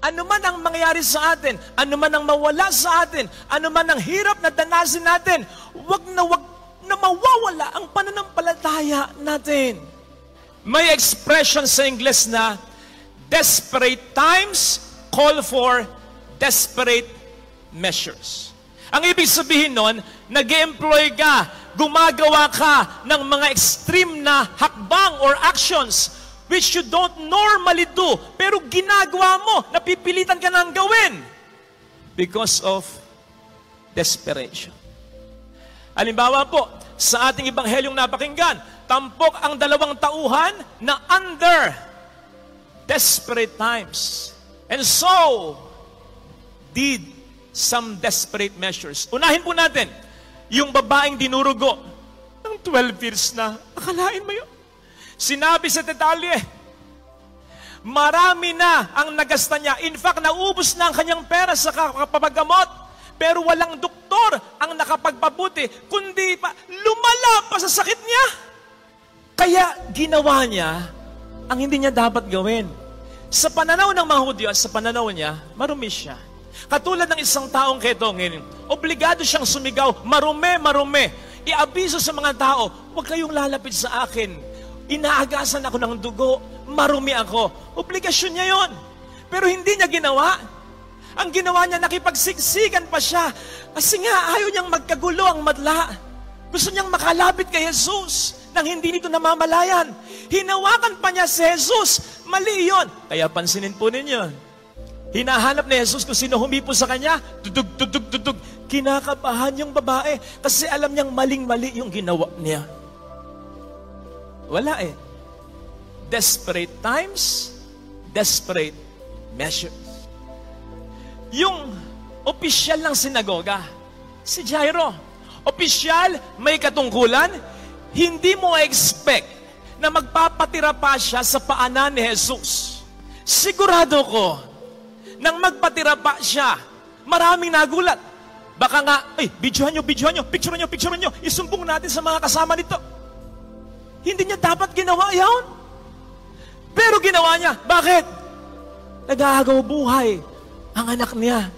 Ano man ang mangyari sa atin, ano man ang mawala sa atin, ano man ang hirap na danasin natin, wag na mawawala ang pananampalataya natin. May expression sa Ingles na, desperate times call for desperate measures. Ang ibig sabihin nun, nag-employ ka, gumagawa ka ng mga extreme na hakbang or actions which you don't normally do, pero ginagawa mo, napipilitan ka nang gawin because of desperation. Halimbawa po, sa ating Ebanghelyong napakinggan, tampok ang 2 tauhan na under desperate times. And so, did some desperate measures. Unahin po natin, yung babaeng dinurugo ng 12 years na, akalain mo yun? Sinabi sa detalye, marami na ang nagasta niya. In fact, naubos na ang kanyang pera sa kapapagamot. Pero walang doktor ang nakapagpabuti, kundi pa lumala pa sa sakit niya. Kaya ginawa niya ang hindi niya dapat gawin. Sa pananaw ng mga Hudyo, sa pananaw niya, marumi siya. Katulad ng isang taong ketongin, obligado siyang sumigaw, marumi, marumi. Iabiso sa mga tao, huwag kayong lalapit sa akin. Inaagasan ako ng dugo, marumi ako. Obligasyon niya yon. Pero hindi niya ginawa. Ang ginawa niya, nakipagsiksikan pa siya. Kasi nga, ayaw niyang magkagulo ang madla. Gusto niyang makalapit kay Jesus nang hindi nito namamalayan. Hinawakan pa niya si Jesus. Mali yun. Kaya pansinin po ninyo. Hinahanap ni Jesus kung sino humipo sa kanya. Tutug, tutug, tutug. Kinakabahan yung babae kasi alam niyang maling-mali yung ginawa niya. Wala eh. Desperate times, desperate measures. Yung opisyal ng sinagoga, si Jairo, opisyal, may katungkulan, hindi mo expect na magpapatira pa siya sa paanan ni Jesus. Sigurado ko, nang magpatira pa siya, maraming nagulat. Baka nga, videohan nyo, picturean nyo, isumbong natin sa mga kasama nito. Hindi niya dapat ginawa yan. Pero ginawa niya. Bakit? Nag-aagaw buhay ang anak niya.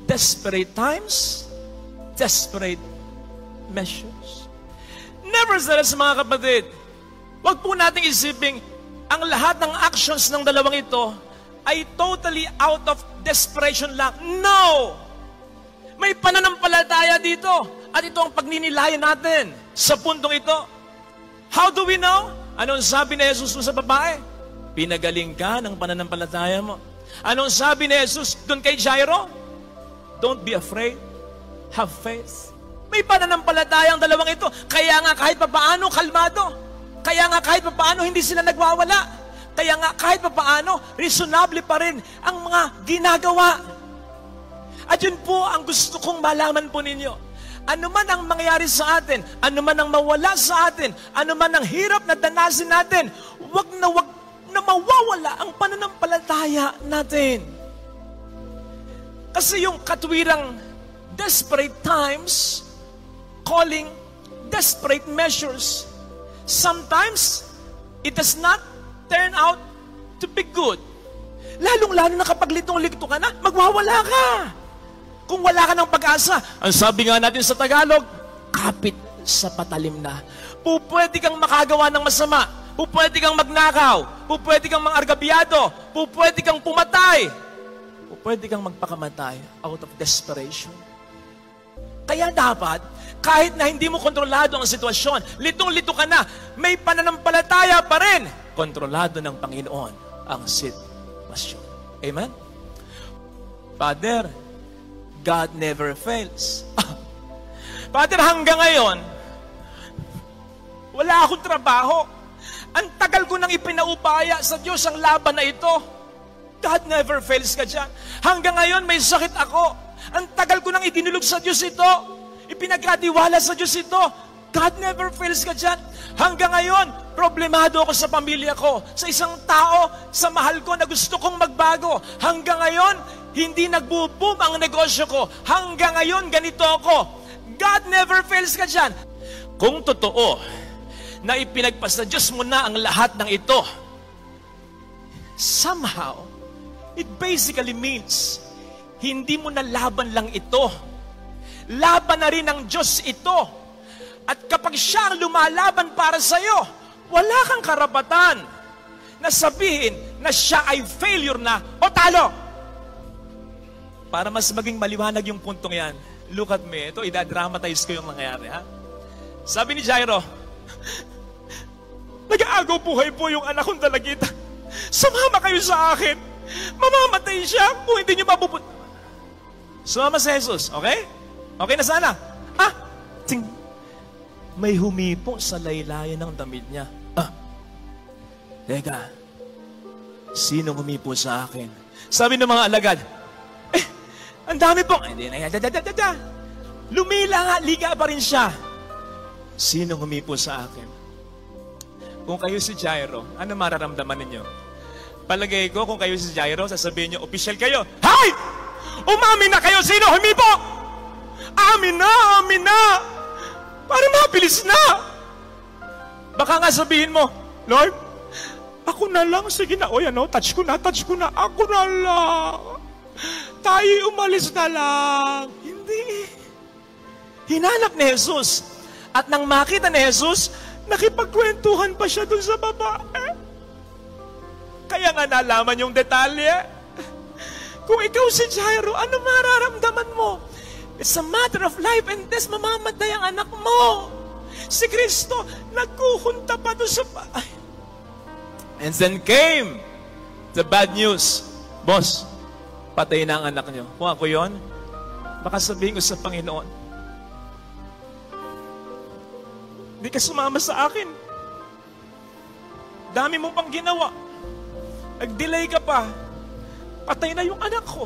Desperate times, desperate measures. Nevertheless, mga kapatid, wag po nating isiping ang lahat ng actions ng dalawang ito ay totally out of desperation lang. No! May pananampalataya dito. At ito ang pagninilayan natin sa puntong ito. How do we know? Anong sabi ni Jesus sa babae? Pinagaling ka ng pananampalataya mo. Anong sabi ni Jesus doon kay Jairo? Don't be afraid. Have faith. May pananampalataya ang dalawang ito. Kaya nga kahit papaano, kalmado. Kaya nga kahit papaano, hindi sila nagwawala. Kaya nga kahit papaano, reasonable pa rin ang mga ginagawa. At yun po ang gusto kong malaman po ninyo. Ano man ang mangyari sa atin, ano man ang mawala sa atin, ano man ang hirap na danasin natin, wag na mawawala ang pananampalataya natin. Kasi yung katwirang desperate times, calling desperate measures, sometimes it does not turn out to be good. Lalong-lalo na kapag litong-lito ka na, magwawala ka. Kung wala ka ng pag-asa, ang sabi nga natin sa Tagalog, kapit sa patalim na. Pupwede kang makagawa ng masama. Pupwede kang magnakaw. Pupwede kang mangargabyado. Pupwede kang pumatay. Pupwede kang magpakamatay out of desperation. Kaya dapat, kahit na hindi mo kontrolado ang sitwasyon, litong-lito ka na, may pananampalataya pa rin. Kontrolado ng Panginoon ang sitwasyon. Amen? Father, God never fails. Father, hanggang ngayon, wala akong trabaho. Ang tagal ko nang ipinaupaya sa Diyos ang laban na ito. God never fails ka dyan. Hanggang ngayon, may sakit ako. Ang tagal ko nang idinulog sa Diyos ito. Ipinagkatiwala sa Diyos ito. God never fails ka dyan. Hanggang ngayon, problemado ako sa pamilya ko, sa isang tao, sa mahal ko na gusto kong magbago. Hanggang ngayon, hindi nagbo-boom ang negosyo ko. Hanggang ngayon, ganito ako. God never fails ka dyan. Kung totoo na ipinagpasa Diyos mo na ang lahat ng ito, somehow, It basically means, hindi mo na laban lang ito. Laban na rin ng Diyos ito. At kapag siya ang lumalaban para sa'yo, wala kang karapatan na sabihin na siya ay failure na o talo. Para mas maging maliwanag yung puntong yan, look at me. Ito, idadramatize ko yung nangyayari, ha? Sabi ni Jairo, nag-aagaw buhay po yung anak kong dalagita. Sumama kayo sa akin. Mamamatay siya kung hindi niyo mapupun... Sumama si Jesus, okay? Okay na sana. Ting. May humipo sa laylayan ng damit niya. Teka, sino humipo sa akin? Sabi ng mga alagad, ang dami pong... Lumila nga, liga pa rin siya. Sino humipo sa akin? Kung kayo si Jairo, ano mararamdaman ninyo? Palagay ko, kung kayo si Jairo, sasabihin nyo, official kayo, hay! Umamin na kayo, sino humipo? Amin na! Para mabilis na! Baka nga sabihin mo, Lord, ako na lang, sige na, touch ko na, ako na lang. Tayo umalis na lang. Hindi. Hinanap ni Jesus. At nang makita ni Jesus, nakipagkwentuhan pa siya dun sa babae. Kaya nga nalaman yung detalye. Kung ikaw si Jairo, ano mararamdaman mo? It's a matter of life and death, mamamatay ang anak mo. Si Kristo, nagkukunta pa dun sa babae. And then came the bad news. Boss, patay na ang anak niyo. Kung ako yun, baka sabihin ko sa Panginoon, hindi ka sumama sa akin. Dami mong pang ginawa. Nag-delay ka pa. Patay na yung anak ko.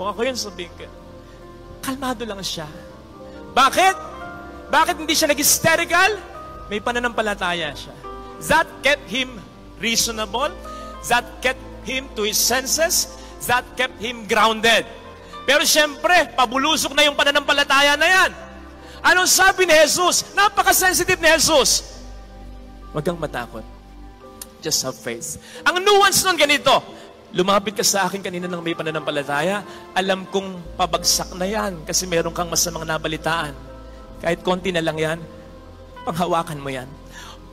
Kung ako yun, sabihin ko, kalmado lang siya. Bakit? Bakit hindi siya nag-hysterical? May pananampalataya siya. That kept him reasonable. That kept him to his senses. That kept him grounded. Pero siyempre, pabulusok na yung pananampalataya na yan. Anong sabi ni Jesus? Napaka-sensitive ni Jesus. Huwag kang matakot. Just have faith. Ang nuance nun ganito, lumapit ka sa akin kanina nang may pananampalataya, alam kong pabagsak na yan kasi meron kang masamang nabalitaan. Kahit konti na lang yan, panghawakan mo yan.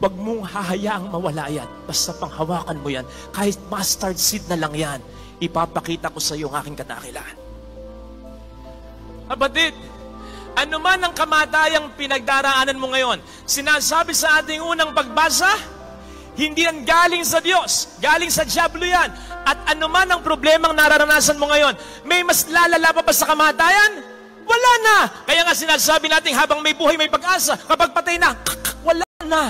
Huwag mong hahayaang mawala yan. Basta panghawakan mo yan. Kahit mustard seed na lang yan, ipapakita ko sa iyo ang aking kadakilaan. Kapatid, ano man ang kamatayang pinagdaraanan mo ngayon, sinasabi sa ating unang pagbasa, hindi yan galing sa Diyos, galing sa diablo yan. At ano man ang problemang nararanasan mo ngayon, may mas lalala pa ba sa kamatayan? Wala na. Kaya nga sinasabi natin habang may buhay, may pag-asa. Kapag patay na, wala na.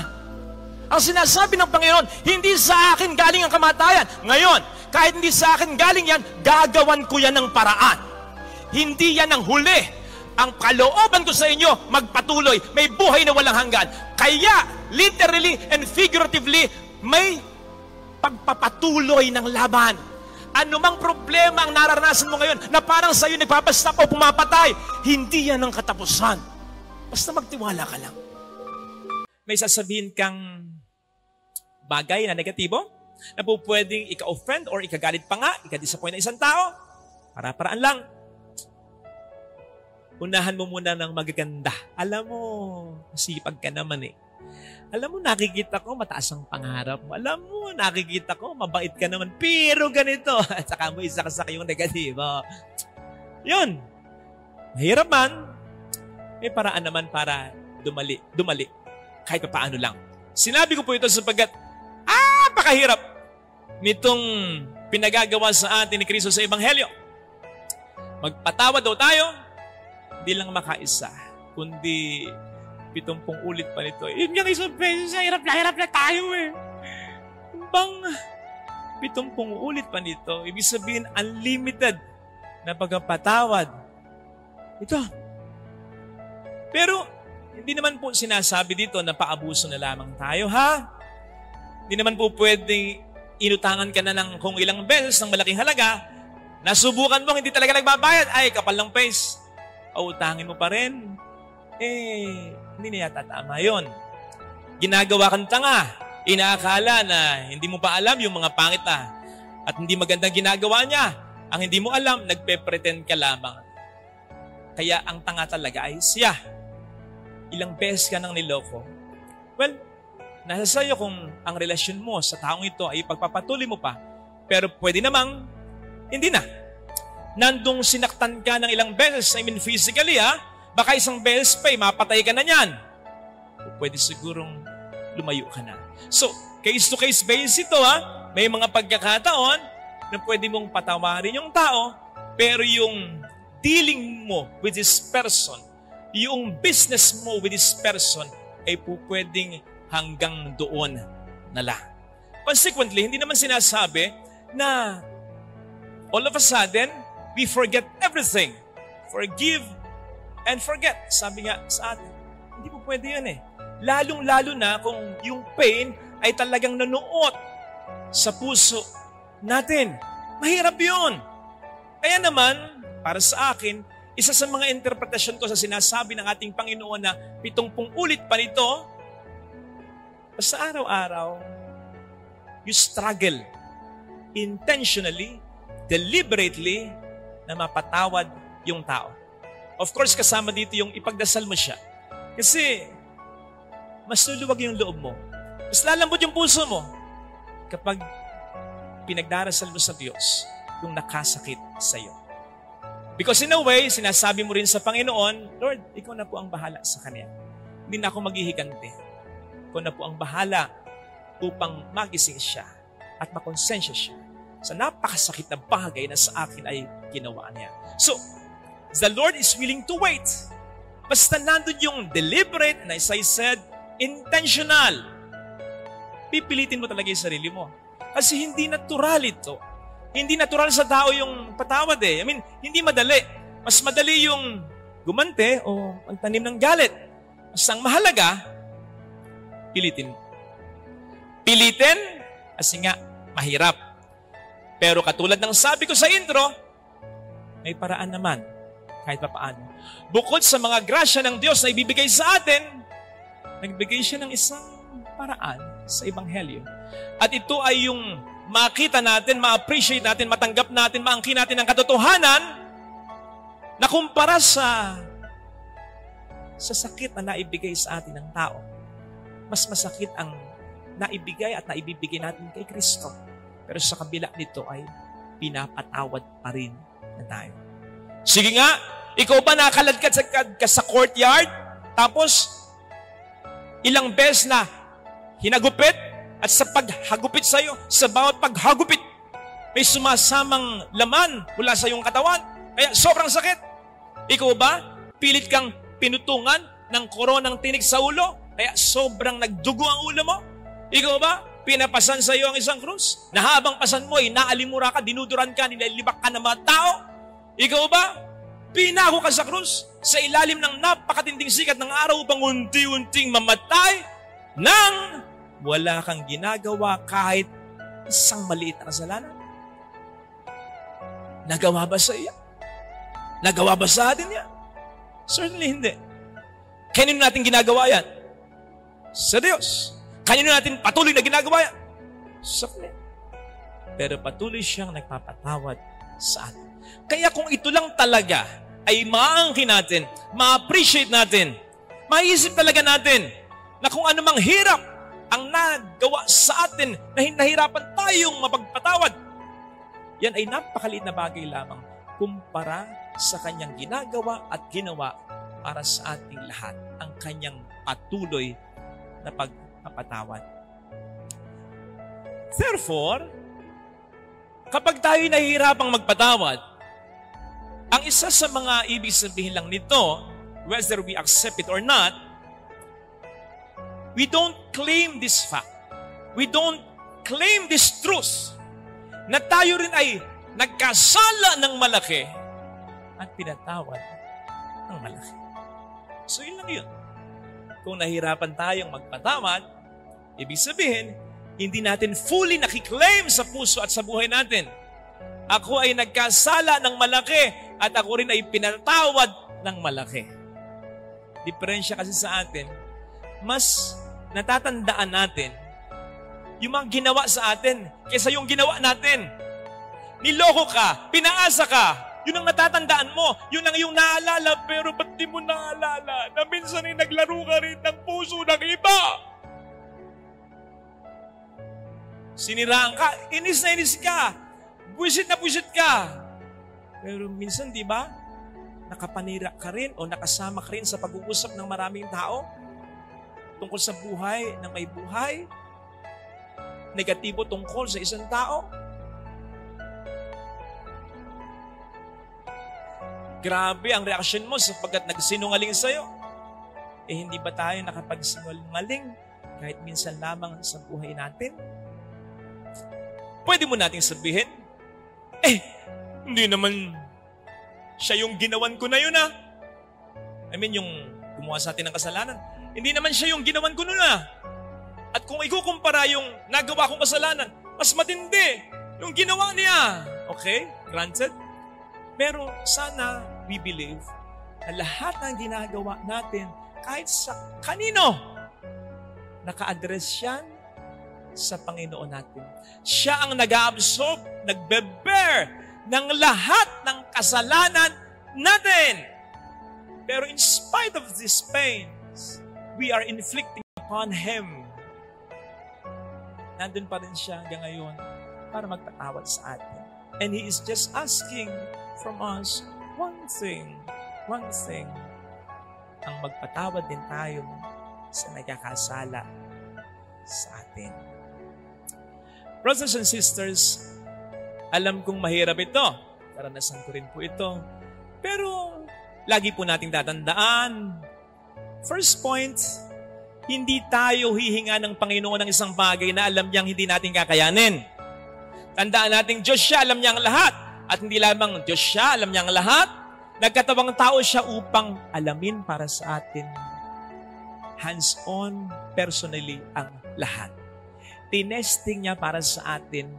Ang sinasabi ng Panginoon, hindi sa akin galing ang kamatayan. Ngayon, kahit hindi sa akin galing yan, gagawan ko yan ng paraan. Hindi yan ang huli. Ang kalooban ko sa inyo, magpatuloy. May buhay na walang hanggan. Kaya, literally and figuratively, may pagpapatuloy ng laban. Anumang problema ang naranasan mo ngayon na parang sa'yo nagpapastop o pumapatay, hindi yan ang katapusan. Basta magtiwala ka lang. May sasabihin kang bagay na negatibo na po pwedeng ika-offend or ikagalit pa nga, ika-disappoint na isang tao. Para-paraan lang. Unahan mo muna ng magaganda. Alam mo, masipag ka naman eh. Alam mo, nakikita ko mataas ang pangarap mo. Alam mo, nakikita ko mabait ka naman. Pero ganito. At saka mo isa ka sa kayong negatibo. Yun. Mahirap man. May paraan naman para dumali. Kahit pa paano lang. Sinabi ko po ito sapagkat, pakahirap nitong pinagagawa sa atin ni Kristo sa Ebanghelyo. Magpatawad daw tayo, hindi lang makaisa, kundi 70 ulit pa nito. Yun yung isang beses, hirap na tayo eh. Bang 70 ulit pa nito, ibig sabihin unlimited na pagpapatawad. Ito. Pero, hindi naman po sinasabi dito na paabuso na lamang tayo, ha? Hindi naman po pwedeng inutangan ka na ng kung ilang beses ng malaking halaga, nasubukan mo, hindi talaga nagbabayad, ay, kapal ng face. O utangin mo pa rin, hindi na yata tama yun. Ginagawa kang tanga, inaakala na hindi mo pa alam yung mga pangit na at hindi magandang ginagawa niya. Ang hindi mo alam, nagpe-pretend ka lamang. Kaya ang tanga talaga ay siya. Ilang beses ka nang niloko. Well, nasa sa'yo kung ang relasyon mo sa taong ito ay pagpapatuloy mo pa. Pero pwede namang, hindi na. Nandung sinaktan ka ng ilang beses, I mean physically baka isang beses pa mapatay ka na niyan. Pwede sigurong lumayo ka na. So, case-to-case basis ito May mga pagkakataon na pwede mong patawarin yung tao, pero yung dealing mo with this person, yung business mo with this person, ay pwedeng hanggang doon na lang. Consequently, hindi naman sinasabi na all of a sudden, we forget everything. Forgive and forget. Sabi nga sa atin, hindi po pwede yun Lalong-lalo na kung yung pain ay talagang nanuot sa puso natin. Mahirap yun. Kaya naman, para sa akin, isa sa mga interpretasyon ko sa sinasabi ng ating Panginoon na 70 ulit pa nito, basta araw-araw, you struggle intentionally, deliberately, na mapatawad yung tao. Of course, kasama dito yung ipagdasal mo siya. Kasi, mas luluwag yung loob mo. Mas lalambot yung puso mo kapag pinagdarasal mo sa Diyos yung nakasakit sa iyo. Because in a way, sinasabi mo rin sa Panginoon, Lord, ikaw na po ang bahala sa kanya. Hindi na ako maghihigante. Ikaw na po ang bahala upang magising siya at makonsensya siya sa napakasakit na bagay na sa akin ay ginawa niya. So, the Lord is willing to wait. Basta nandun yung deliberate, and as I said, intentional. Pipilitin mo talaga yung sarili mo. Kasi hindi natural ito. Hindi natural sa tao yung patawad I mean, hindi madali. Mas madali yung gumante o magtanim ng galit. Mas ang mahalaga, pilitin. Pilitin, kasi nga, mahirap. Pero katulad ng sabi ko sa intro, may paraan naman, kahit pa paano. Bukod sa mga grasya ng Diyos na ibibigay sa atin, nagbigay siya ng isang paraan sa Ebanghelyo. At ito ay yung makita natin, ma-appreciate natin, matanggap natin, maangkin natin ang katotohanan na kumpara sa sakit na naibigay sa atin ng tao. Mas masakit ang naibigay at naibibigay natin kay Kristo. Pero sa kabila nito ay pinapatawad pa rin na tayo. Sige nga, ikaw ba nakaladkad sa courtyard? Tapos, ilang beses na hinagupit at sa paghagupit sa iyo, sa bawat paghagupit, may sumasamang laman mula sa iyong katawan. Kaya sobrang sakit. Ikaw ba, pilit kang pinutungan ng koronang tinik sa ulo? Kaya sobrang nagdugo ang ulo mo? Ikaw ba, pinapasan sa iyo ang isang krus? Na habang pasan mo, naalimura ka, dinuduran ka, nilalibak ka ng mga tao? Ikaw ba, pinako ka sa krus sa ilalim ng napakatinding sikat ng araw upang unti-unting mamatay nang wala kang ginagawa kahit isang maliit na kasalanan? Nagawa ba sa iya? Nagawa ba sa atin yan? Certainly hindi. Kanino natin ginagawa yan? Sa Diyos. Kanino natin patuloy na ginagawa yan? Sa Kanya. Pero patuloy siyang nagpapatawad sa atin. Kaya kung ito lang talaga ay maangkin natin, ma-appreciate natin, maiisip talaga natin na kung anumang hirap ang nagawa sa atin na nahirapan tayong mapagpatawad, yan ay napakaliit na bagay lamang kumpara sa kanyang ginagawa at ginawa para sa ating lahat, ang kanyang patuloy na pagpapatawad. Therefore, kapag tayo nahihirapang magpatawad, ang isa sa mga ibig sabihin lang nito, whether we accept it or not, we don't claim this fact. We don't claim this truth na tayo rin ay nagkasala ng malaki at pinatawad ng malaki. So yun lang yun. Kung nahirapan tayong magpatawad, ibig sabihin, hindi natin fully nakiklaim sa puso at sa buhay natin. Ako ay nagkasala ng malaki at ako rin ay pinatawad ng malaki. Diferensya kasi sa atin, mas natatandaan natin yung mga ginawa sa atin kaysa yung ginawa natin. niloko ka, pinaasa ka. Yun ang natatandaan mo. Yun ang iyong naalala. Pero ba't di mo naalala na minsan ay naglaro ka rin ng puso ng iba? Siniraan ka, inis na inis ka, buwisit na buwisit ka. Pero minsan, di ba, nakapanira ka rin o nakasama ka rin sa pag-uusap ng maraming tao tungkol sa buhay ng may buhay, negatibo tungkol sa isang tao. Grabe ang reaksyon mo sapagkat nagsinungaling sa'yo. Eh hindi ba tayo nakapagsinungaling kahit minsan lamang sa buhay natin? Pwede mo nating sabihin, hindi naman siya yung ginawan ko na yun yung gumawa sa atin ng kasalanan. Hindi naman siya yung ginawan ko nun At kung ikukumpara yung nagawa kong kasalanan, mas matindi yung ginawa niya. Okay? Granted? Pero sana we believe na lahat ng ginagawa natin, kahit sa kanino, naka-address yan sa Panginoon natin. Siya ang nag-absorb, nagbe-bear ng lahat ng kasalanan natin. Pero in spite of these pains, we are inflicting upon Him. Nandun pa rin siya hanggang ngayon para magpatawad sa atin. And He is just asking from us one thing. Ang magpatawad din tayo sa nagkakasala sa atin. Brothers and sisters, alam kong mahirap ito. Karanasan ko rin po ito. Pero lagi po nating tatandaan. First point, hindi tayo hihinga ng Panginoon ng isang bagay na alam niyang hindi natin kakayanin. Tandaan natin, Diyos siya, alam niya ang lahat. At hindi lamang Diyos siya, alam niya ang lahat. Nagkatawang tao siya upang alamin para sa atin. Hands-on, personally, ang lahat. Tinesting niya para sa atin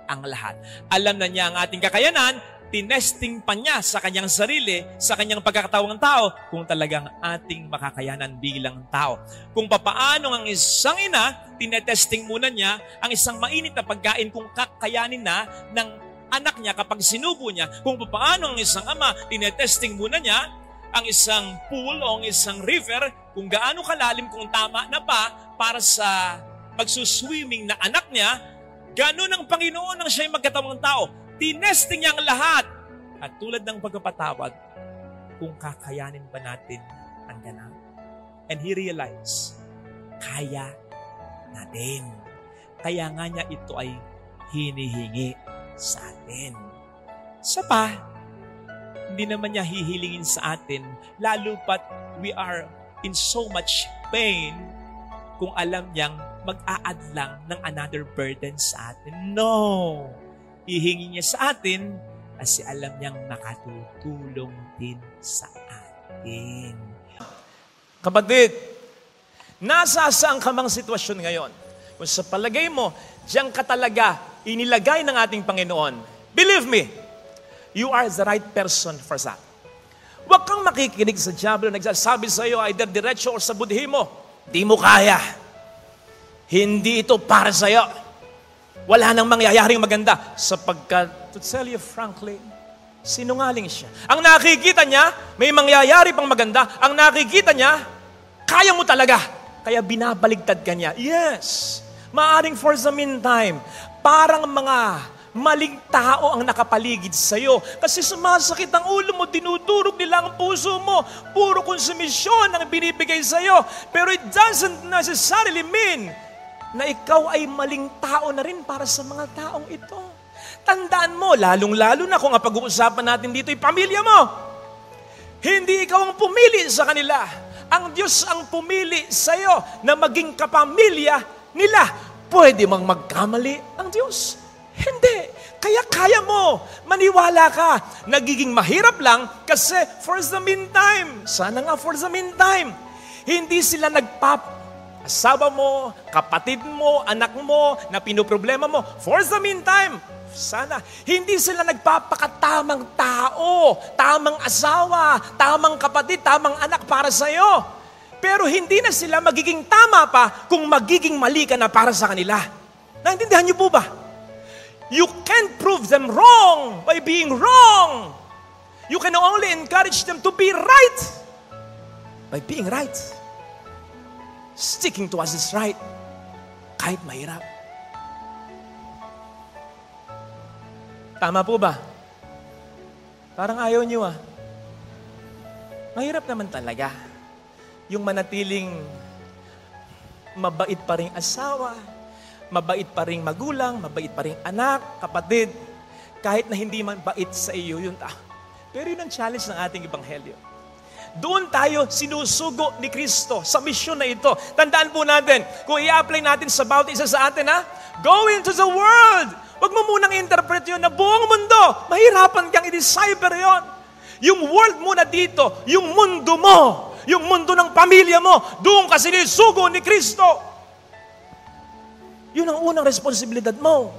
ang lahat. Alam na niya ang ating kakayanan, tinesting pa niya sa kanyang sarili, sa kanyang pagkakatawang tao, kung talagang ating makakayanan bilang tao. Kung papaano ang isang ina, tinetesting muna niya ang isang mainit na pagkain kung kakayanin na ng anak niya kapag sinubo niya. Kung papaano ang isang ama, tinetesting muna niya ang isang pool o ang isang river, kung gaano kalalim, kung tama na ba para sa magsuswimming na anak niya. Ganun ang Panginoon ang siya'y magkatawang tao. Tinesting niya ang lahat. At tulad ng pagpapatawad, kung kakayanin ba natin ang ganap. And He realized, kaya natin. Kaya nga niya ito ay hinihingi sa atin. Sa pa, hindi naman niya hihilingin sa atin, lalo pat we are in so much pain kung alam niyang mag-a-add lang ng another burden sa atin. No! Hihingi niya sa atin kasi alam niyang makatutulong din sa atin. Kapatid, nasa saan ka mang sitwasyon ngayon? Kung sa palagay mo, diyan ka talaga inilagay ng ating Panginoon, believe me, you are the right person for that. Huwag kang makikinig sa diablo na nagsasabi sa iyo either diretso o sa budhi mo, di mo kaya. Hindi ito para sa iyo. Wala nang mangyayaring maganda sapagkat, to tell you frankly, sinungaling siya. Ang nakikita niya, may mangyayari pang maganda. Ang nakikita niya, kaya mo talaga. Kaya binabaligtad ka niya. Yes, maaring for the meantime, parang mga maling tao ang nakapaligid sa iyo. Kasi sumasakit ang ulo mo, dinudurog nila ang puso mo. Puro konsumisyon ang binibigay sa iyo. Pero it doesn't necessarily mean na ikaw ay maling tao na rin para sa mga taong ito. Tandaan mo, lalong-lalo na kung ang pag-uusapan natin dito ay pamilya mo. Hindi ikaw ang pumili sa kanila. Ang Diyos ang pumili sa iyo na maging kapamilya nila. Pwede mang magkamali ang Diyos? Hindi. Kaya mo. Maniwala ka. Nagiging mahirap lang kasi for the meantime, sana nga for the meantime, hindi sila asawa mo, kapatid mo, anak mo, na pinoproblema mo, for the meantime, sana, hindi sila nagpapakatamang tao, tamang asawa, tamang kapatid, tamang anak para sa iyo. Pero hindi na sila magiging tama pa kung magiging mali ka na para sa kanila. Naintindihan niyo po ba? You can't prove them wrong by being wrong. You can only encourage them to be right by being right. Sticking to us is right, kahit mahirap. Tama po ba? Parang ayaw niyo Mahirap naman talaga. Yung manatiling mabait pa rin asawa, mabait pa rin magulang, mabait pa rin anak, kapatid, kahit na hindi man bait sa iyo yun. Pero yun ang challenge ng ating ebanghelyo. Doon tayo sinusugo ni Kristo sa misyon na ito. Tandaan po natin, kung i-apply natin sa bawat isa sa atin, go into the world. Huwag mo munang interpret yun na buong mundo. Mahirapan kang i-decipher yun. Yung world muna dito, yung mundo mo, yung mundo ng pamilya mo, doon ka sinusugo ni Kristo. Yun ang unang responsibilidad mo.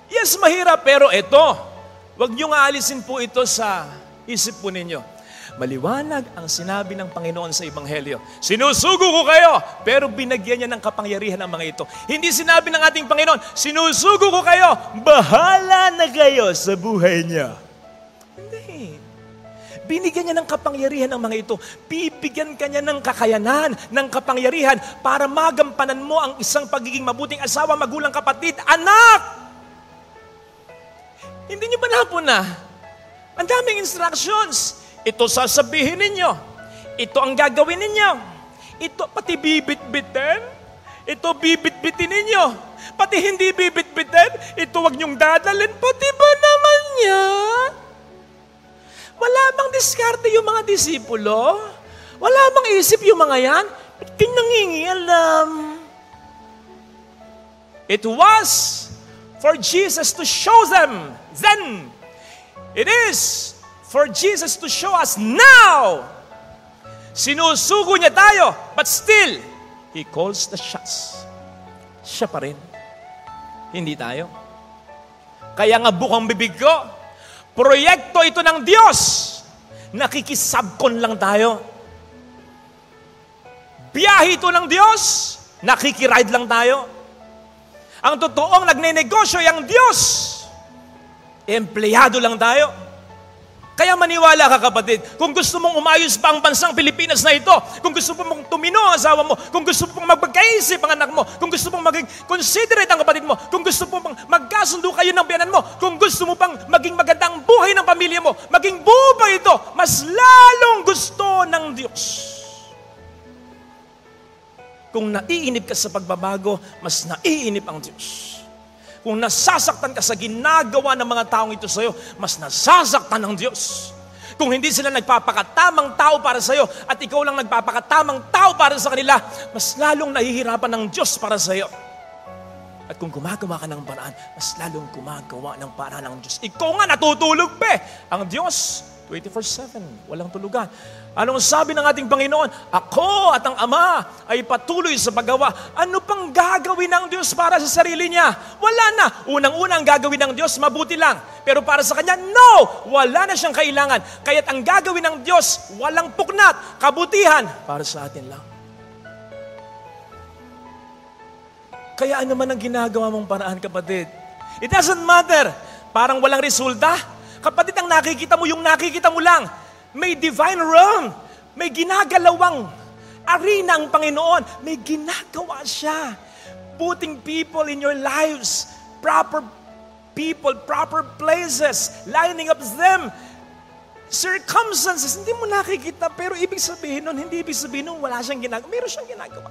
Yes, mahirap, pero ito, huwag niyong aalisin po ito sa isip po ninyo. Maliwanag ang sinabi ng Panginoon sa Ebanghelyo. Sinusugo ko kayo, pero binagyan niya ng kapangyarihan ang mga ito. Hindi sinabi ng ating Panginoon, sinusugo ko kayo, bahala na kayo sa buhay niya. Hindi. Binigyan niya ng kapangyarihan ang mga ito. Bibigyan ka niya ng kakayanan, ng kapangyarihan para magampanan mo ang isang pagiging mabuting asawa, magulang, kapatid, anak. Hindi niyo ba napuna? Ang daming instructions. Ito sasabihin ninyo. Ito ang gagawin ninyo. Ito pati bibit-bitin. Ito bibit-bitin ninyo. Pati hindi bibit-bitin. Ito wag niyong dadalhin. Pati ba naman niya? Wala bang diskarte yung mga disipulo? Wala bang isip yung mga yan? Ba't pinangingialam? It was for Jesus to show them then. It is for Jesus to show us now. Sinusugo niya tayo, but still, He calls the shots. Siya pa rin. Hindi tayo. Kaya nga bukang bibig ko, proyekto ito ng Diyos. Nakikisabkon lang tayo. Biyahe ito ng Diyos. Nakikiride lang tayo. Ang totoong nagnenegosyo ay ang Diyos. Empleyado lang tayo. Kaya maniwala ka, kapatid, kung gusto mong umayos pa ang bansang Pilipinas na ito, kung gusto mong tumino ang asawa mo, kung gusto mong magpagkaisip ang anak mo, kung gusto mong maging considerate ang kapatid mo, kung gusto mong magkasundo kayo ng biyanan mo, kung gusto mo pang maging magandang buhay ng pamilya mo, maging buo pa ito, mas lalong gusto ng Diyos. Kung naiinip ka sa pagbabago, mas naiinip ang Diyos. Kung nasasaktan ka sa ginagawa ng mga taong ito sa'yo, mas nasasaktan ng Diyos. Kung hindi sila nagpapakatamang tao para sa'yo at ikaw lang nagpapakatamang tao para sa kanila, mas lalong nahihirapan ng Diyos para sa'yo. At kung gumagawa ka ng paraan, mas lalong gumagawa ng paraan ng Diyos. Ikaw nga natutulog pa. Ang Diyos, 24/7, walang tulugan. Anong sabi ng ating Panginoon? Ako at ang Ama ay patuloy sa paggawa. Ano pang gagawin ng Diyos para sa sarili niya? Wala na. Unang-unang gagawin ng Diyos, mabuti lang. Pero para sa Kanya, no! Wala na siyang kailangan. Kaya't ang gagawin ng Diyos, walang puknat, kabutihan, para sa atin lang. Kaya ano man ang ginagawa mong paraan, kapatid? It doesn't matter. Parang walang resulta. Kapatid, ang nakikita mo, yung nakikita mo lang. May divine realm. May ginagalawang arena ang Panginoon. May ginagawa siya. Putting people in your lives. Proper people, proper places. Lining up them. Circumstances. Hindi mo nakikita, pero ibig sabihin nun, hindi ibig sabihin nun, wala siyang ginagawa. Meron siyang ginagawa.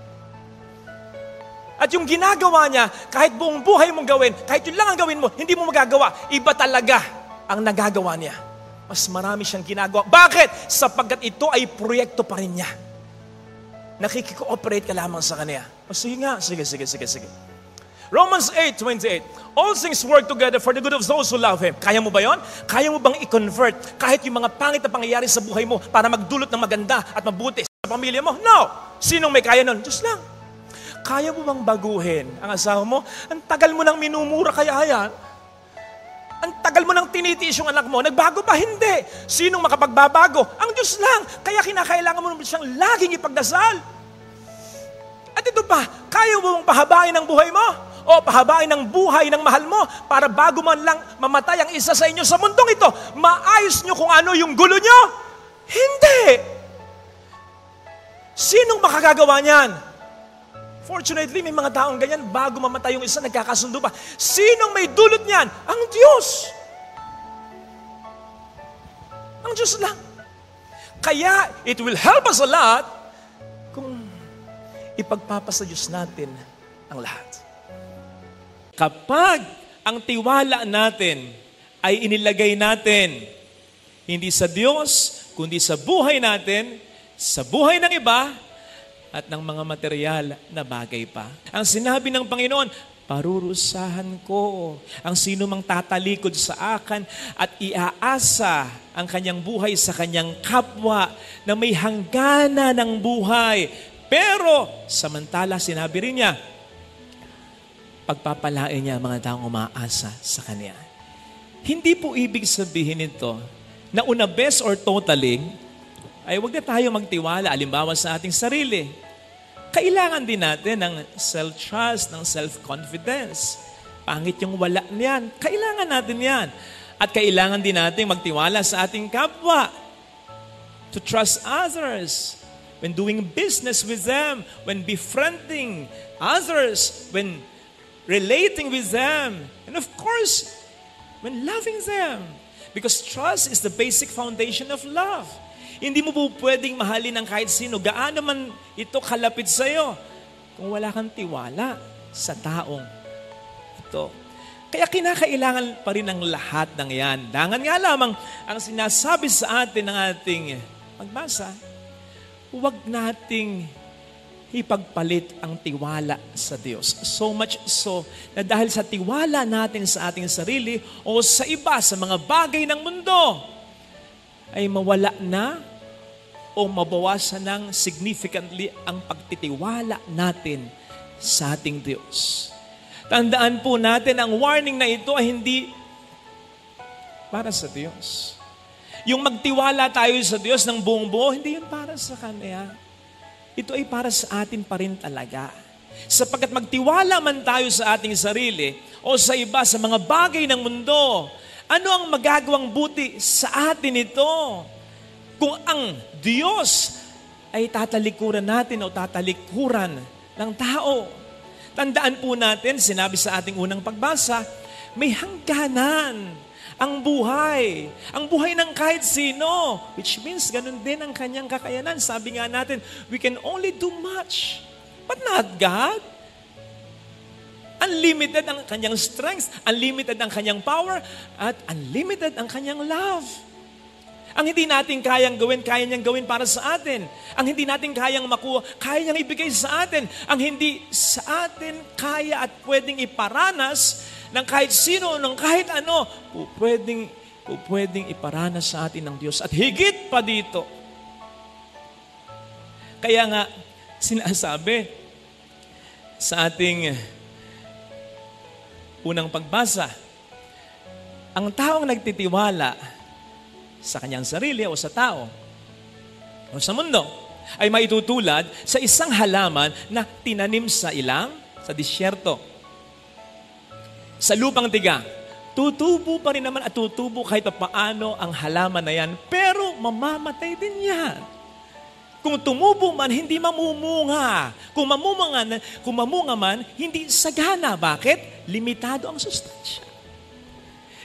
At yung ginagawa niya, kahit buong buhay mong gawin, kahit yun lang ang gawin mo, hindi mo magagawa. Iba talaga ang nagagawa niya. Mas marami siyang ginagawa. Bakit? Sapagkat ito ay proyekto pa rin niya. Nakikikooperate ka lamang sa Kanya. Sige nga, sige. Romans 8:28. All things work together for the good of those who love Him. Kaya mo ba yon? Kaya mo bang i-convert kahit yung mga pangit na pangyayari sa buhay mo para magdulot ng maganda at mabuti sa pamilya mo? No! Sinong may kaya nun? Diyos lang. Kaya mo bang baguhin ang asawa mo? Ang tagal mo nang minumura kaya yan. Ang tagal mo nang tinitiis yung anak mo. Nagbago ba? Hindi. Sinong makapagbabago? Ang Diyos lang. Kaya kinakailangan mo siyang laging ipagdasal. At ito pa, kaya mo bang pahabain ang buhay mo? o pahabain ang buhay ng mahal mo para bago man lang mamatay ang isa sa inyo sa mundong ito, maayos nyo kung ano yung gulo nyo? Hindi! Sinong makagagawa niyan? Fortunately, may mga taong ganyan, bago mamatay yung isa, nagkakasundo pa. Sinong may dulot niyan? Ang Diyos. Ang Diyos lang. Kaya, it will help us a lot kung ipagpapasa Diyos natin ang lahat. Kapag ang tiwala natin ay inilagay natin, hindi sa Diyos, kundi sa buhay natin, sa buhay ng iba, at ng mga material na bagay pa. Ang sinabi ng Panginoon, parurusahan ko ang sino mang tatalikod sa akin at iaasa ang kanyang buhay sa kanyang kapwa na may hanggana ng buhay. Pero, samantala, sinabi rin niya, pagpapalain niya ang mga taong umaasa sa kanya. Hindi po ibig sabihin nito na una best or totally, ay huwag na tayo magtiwala, alimbawa sa ating sarili. Kailangan din natin ng self-trust, ng self-confidence. Pangit yung wala niyan. Kailangan natin yan. At kailangan din natin magtiwala sa ating kapwa. To trust others. When doing business with them. When befriending others. When relating with them. And of course, when loving them. Because trust is the basic foundation of love. Hindi mo po pwedeng mahalin ng kahit sino, gaano man ito kalapit sa'yo, kung wala kang tiwala sa taong ito. Kaya kinakailangan pa rin ang lahat ng yan. Dangan nga lamang ang sinasabi sa atin ng ating magbasa, huwag nating ipagpalit ang tiwala sa Diyos. So much so na dahil sa tiwala natin sa ating sarili o sa iba, sa mga bagay ng mundo, ay mawala na o mabawasan ng significantly ang pagtitiwala natin sa ating Diyos. Tandaan po natin, ang warning na ito ay hindi para sa Diyos. Yung magtiwala tayo sa Diyos ng buong buo, hindi yun para sa Kanya. Ito ay para sa atin pa rin talaga. Sapagkat magtiwala man tayo sa ating sarili o sa iba, sa mga bagay ng mundo, ano ang magagawang buti sa atin ito? Kung ang Diyos ay tatalikuran natin o tatalikuran ng tao. Tandaan po natin, sinabi sa ating unang pagbasa, may hangganan ang buhay. Ang buhay ng kahit sino. Which means, ganun din ang kanyang kakayanan. Sabi nga natin, we can only do much. But not God. Unlimited ang kanyang strength, unlimited ang kanyang power, at unlimited ang kanyang love. Ang hindi natin kayang gawin, kaya niyang gawin para sa atin. Ang hindi natin kayang makuha, kaya niyang ibigay sa atin. Ang hindi sa atin kaya at pwedeng iparanas ng kahit sino, ng kahit ano, pwedeng iparanas sa atin ng Diyos. At higit pa dito. Kaya nga, sinasabi sa ating unang pagbasa, ang taong nagtitiwala sa kanyang sarili o sa tao o sa mundo ay maitutulad sa isang halaman na tinanim sa disyerto. Sa lupang tiga, tutubo pa rin naman at tutubo kahit paano ang halaman na yan, pero mamamatay din yan. Kung tumubo man, hindi mamumunga. Kung mamunga man, hindi sagana. Bakit? Limitado ang sustansya.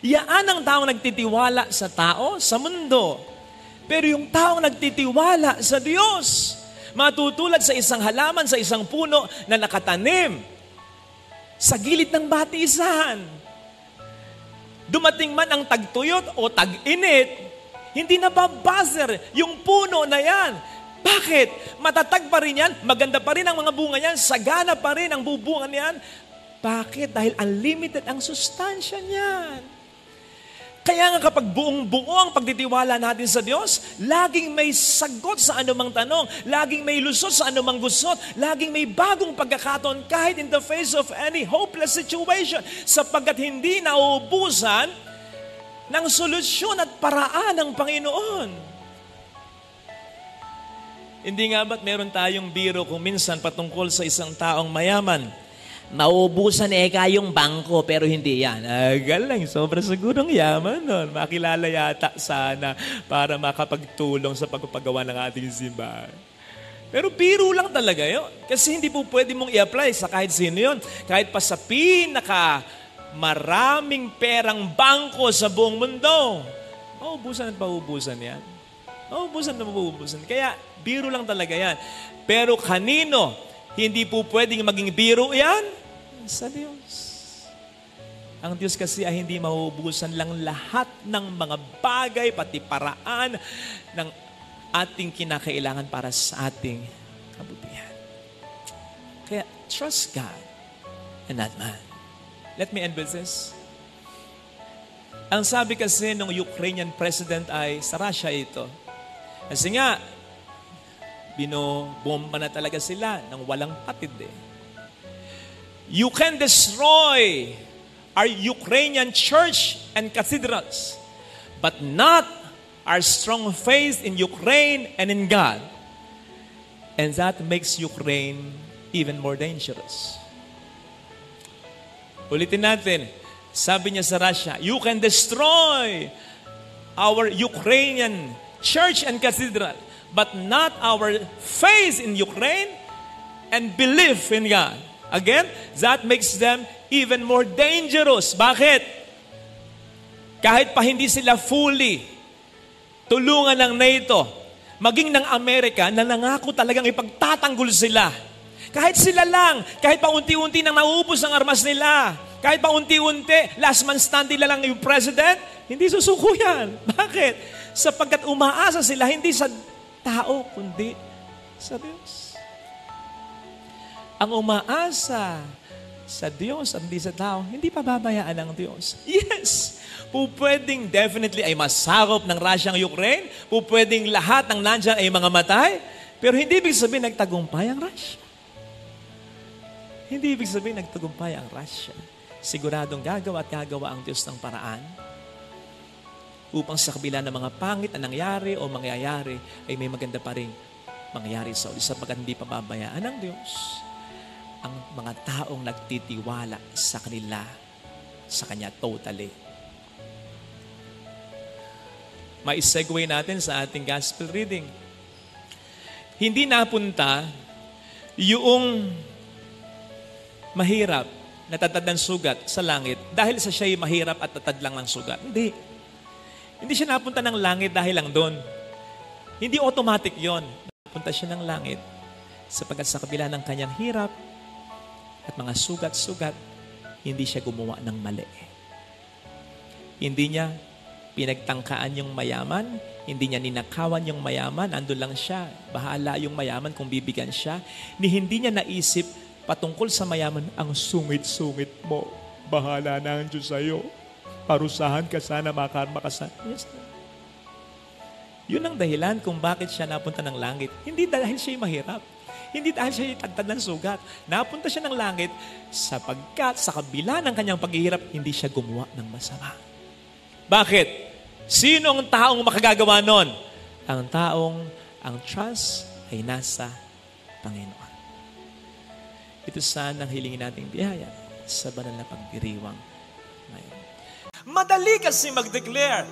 Yaan ang taong nagtitiwala sa tao, sa mundo. Pero yung taong nagtitiwala sa Diyos, matutulad sa isang halaman, sa isang puno na nakatanim sa gilid ng batisan. Dumating man ang tagtuyot o tag-init, hindi nababuzzer yung puno na yan. Bakit? Matatag pa rin yan, maganda pa rin ang mga bunga niyan, sagana pa rin ang bubungan niyan. Bakit? Dahil unlimited ang sustansya niyan. Kaya nga kapag buong-buo ang pagtitiwala natin sa Diyos, laging may sagot sa anumang tanong, laging may lusot sa anumang gusot, laging may bagong pagkakataon kahit in the face of any hopeless situation, sapagkat hindi nauubusan ng solusyon at paraan ng Panginoon. Hindi nga ba't meron tayong biro kung minsan patungkol sa isang taong mayaman Maubusan yung bangko, pero hindi yan. Galing, sobrang sigurong yaman nun. Makilala yata sana para makapagtulong sa pagpapagawa ng ating simbahan. Pero biro lang talaga yun. Kasi hindi po pwede mong i-apply sa kahit sino yun. Kahit pa sa maraming perang bangko sa buong mundo. Maubusan at paubusan yan. Maubusan na maubusan. Kaya biro lang talaga yan. Pero kanino hindi po pwedeng maging biro yan? Sa Diyos. Ang Diyos kasi ay hindi maubusan lang lahat ng mga bagay, pati paraan ng ating kinakailangan para sa ating kabutihan. Kaya trust God and not man. Let me end with this. Ang sabi kasi ng Ukrainian president ay sa Russia ito. Kasi nga, binobomba na talaga sila ng walang patid eh. You can destroy our Ukrainian church and cathedrals, but not our strong faith in Ukraine and in God. And that makes Ukraine even more dangerous. Ulitin natin, sabi niya sa Russia, you can destroy our Ukrainian church and cathedral, but not our faith in Ukraine and belief in God. Again, that makes them even more dangerous. Bakit? Kahit pa hindi sila fully tulungan ng NATO, maging ng Amerika, na nangako talagang ipagtatanggol sila. Kahit sila lang, kahit pa unti-unti nang naubos ang armas nila, kahit pa unti-unti, last man standing lang yung president, hindi susuko yan. Bakit? Sapagkat umaasa sila hindi sa tao, kundi sa Diyos. Ang umaasa sa Diyos at hindi sa tao, hindi pababayaan ng Diyos. Yes! Pwedeng definitely ay masakop ng Russia ang Ukraine, pwedeng lahat ng nandiyan ay mga matay, pero hindi ibig sabihin nagtagumpay ang Russia. Hindi ibig sabihin nagtagumpay ang Russia. Siguradong gagawa ang Diyos ng paraan upang sa kabila ng mga pangit na nangyari o mangyayari ay may maganda pa rin mangyayari sa ulit sapagkat hindi pababayaan ng Diyos ang mga taong nagtitiwala sa kanila, sa Kanya totally. Ma-segue natin sa ating gospel reading. Hindi napunta yung mahirap na tatad ng sugat sa langit dahil sa siya'y mahirap at tatad lang ng sugat. Hindi. Hindi siya napunta ng langit dahil lang doon. Hindi automatic yon. Napunta siya ng langit sapagkat sa kabila ng kanyang hirap at mga sugat-sugat, hindi siya gumawa ng mali. Hindi niya pinagtangkaan yung mayaman, hindi niya ninakawan yung mayaman, andun lang siya, bahala yung mayaman kung bibigyan siya. Hindi niya naisip patungkol sa mayaman, ang sungit-sungit mo, bahala na ang Diyos sa'yo. Parusahan ka sana, makasan. Yes. Yun ang dahilan kung bakit siya napunta ng langit. Hindi dahil siya'y mahirap. Hindi dahil siya tagtad ng sugat. Napunta siya ng langit sapagkat sa kabila ng kanyang paghihirap, hindi siya gumawa ng masama. Bakit? Sino ang taong makagagawa nun? Ang taong ang trust ay nasa Panginoon. Ito sana ang hilingin nating biyaya sa banal na pagdiriwang ngayon. Madali kasi mag-declare,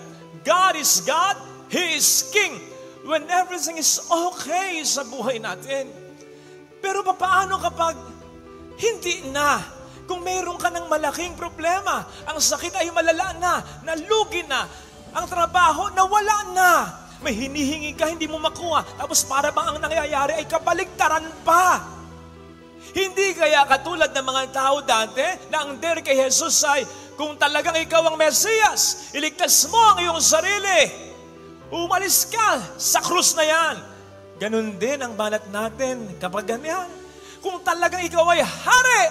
God is God, He is King, when everything is okay sa buhay natin. Pero paano kapag hindi na? Kung mayroon ka ng malaking problema, ang sakit ay malala na, nalugi na, ang trabaho nawala na, may hinihingi ka, hindi mo makuha, tapos para bang ang nangyayari ay kabaligtaran pa. Hindi kaya katulad ng mga tao dati na ang dare kay Jesus ay, kung talagang ikaw ang Mesiyas, iligtas mo ang iyong sarili. Umalis ka sa krus na yan. Ganon din ang banat natin kapag ganyan. Kung talagang ikaw ay hari,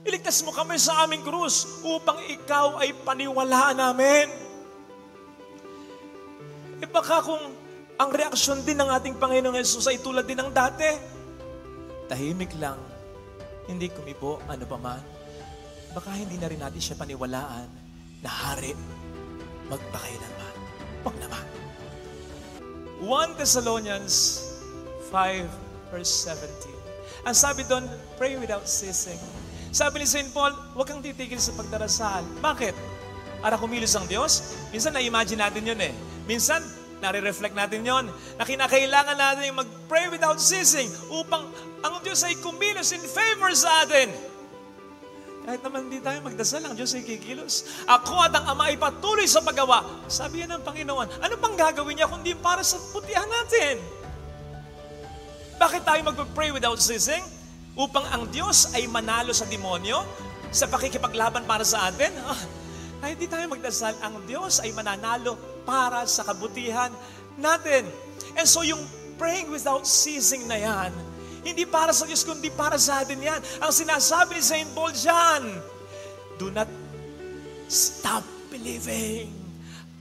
iligtas mo kami sa aming krus upang ikaw ay paniwalaan namin. E baka kung ang reaksyon din ng ating Panginoong Yesus ay tulad din ng dati, tahimik lang, hindi kumibo, ano pa man, baka hindi na rin natin siya paniwalaan na hari magpakailanman. Huwag naman. 1 Thessalonians 5 verse 17. Ang sabi doon, pray without ceasing. Sabi ni St. Paul, huwag kang titigil sa pagdarasal. Bakit? Para kumilos ang Diyos? Minsan na-imagine natin yun eh. Minsan, nare-reflect natin yon na kinakailangan natin yung mag-pray without ceasing upang ang Diyos ay kumilos in favor sa atin. Kahit naman hindi tayo magdasal, ang Diyos ay kikilos. Ako at ang Ama ay patuloy sa paggawa. Sabi yan ng Panginoon, ano pang gagawin niya kundi para sa putihan natin? Bakit tayo mag-pray without ceasing? Upang ang Diyos ay manalo sa demonyo sa pakikipaglaban para sa atin? Kahit hindi tayo magdasal, ang Diyos ay mananalo para sa kabutihan natin. And so yung praying without ceasing na yan, hindi para sa Diyos, kundi para sa atin yan. Ang sinasabi ni St. Paul dyan, do not stop believing.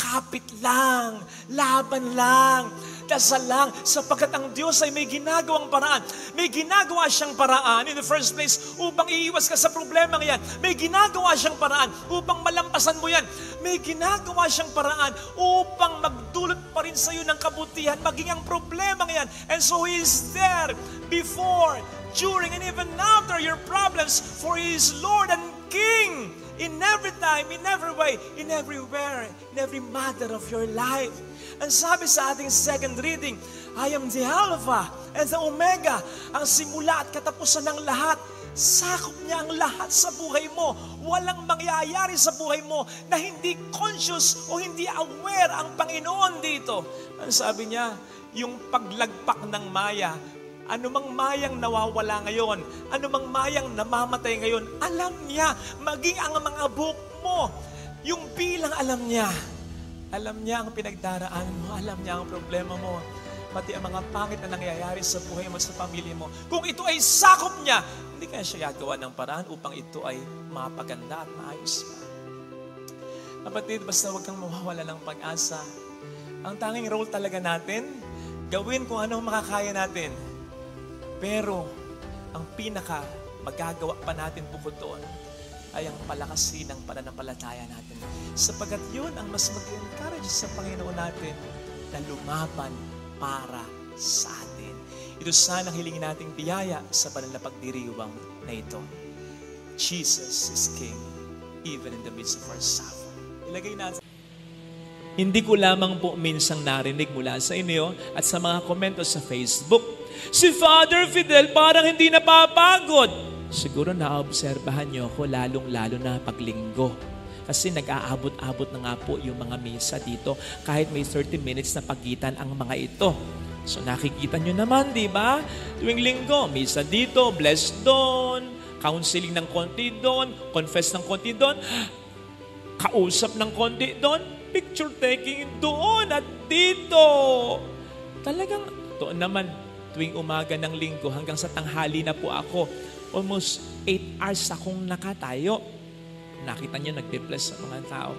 Kapit lang, laban lang, dasal lang, sapagkat ang Diyos ay may ginagawang paraan. May ginagawa siyang paraan in the first place upang iiwas ka sa problema yan. May ginagawa siyang paraan upang malampasan mo yan. May ginagawa siyang paraan upang magdulot pa rin sa iyo ng kabutihan, maging ang problema yan. And so He is there before, during, and even after your problems, for He is Lord and King in every time, in every way, in everywhere, in every matter of your life. Ang sabi sa ating second reading, I am the Alpha and the Omega, ang simula at katapusan ng lahat. Sakop niya ang lahat sa buhay mo. Walang mangyayari sa buhay mo na hindi conscious o hindi aware ang Panginoon dito. Ang sabi niya, yung paglagpak ng maya, anumang mayang nawawala ngayon, anumang mayang namamatay ngayon, alam niya, maging ang mga buhok mo, yung bilang alam niya. Alam niya ang pinagdaraanan mo, alam niya ang problema mo, pati ang mga pangit na nangyayari sa buhay mo, sa pamilya mo. Kung ito ay sakop niya, hindi kaya siya gagawa ng paraan upang ito ay mapaganda at maayos pa. Kapatid, basta huwag kang mawawala ng pag-asa. Ang tanging role talaga natin, gawin kung ano makakaya natin. Pero, ang pinaka magagawa pa natin bukod doon ay ang palakasin ng pananampalataya natin. Sapagkat yun ang mas mag-encourage sa Panginoon natin na lumaban para sa atin. Ito sana ang hilingin nating biyaya sa banal na pagdiriwang na ito. Jesus is King even in the midst of our suffering. Ilagay natin. Hindi ko lamang po minsang narinig mula sa inyo at sa mga komento sa Facebook, si Father Fidel parang hindi napapagod. Siguro naobserbahan nyo ako lalong-lalo na paglinggo. Kasi nag-aabot-abot na nga po yung mga misa dito kahit may 30 minutes na pagitan ang mga ito. So nakikita nyo naman, di ba? Tuwing linggo, misa dito, bless doon, counseling ng konti doon, confess ng konti doon, kausap ng konti doon, picture taking doon at dito. Talagang, doon naman, tuwing umaga ng linggo hanggang sa tanghali na po ako, almost 8 hours akong nakatayo. Nakita niyo, nagde-bless sa mga tao.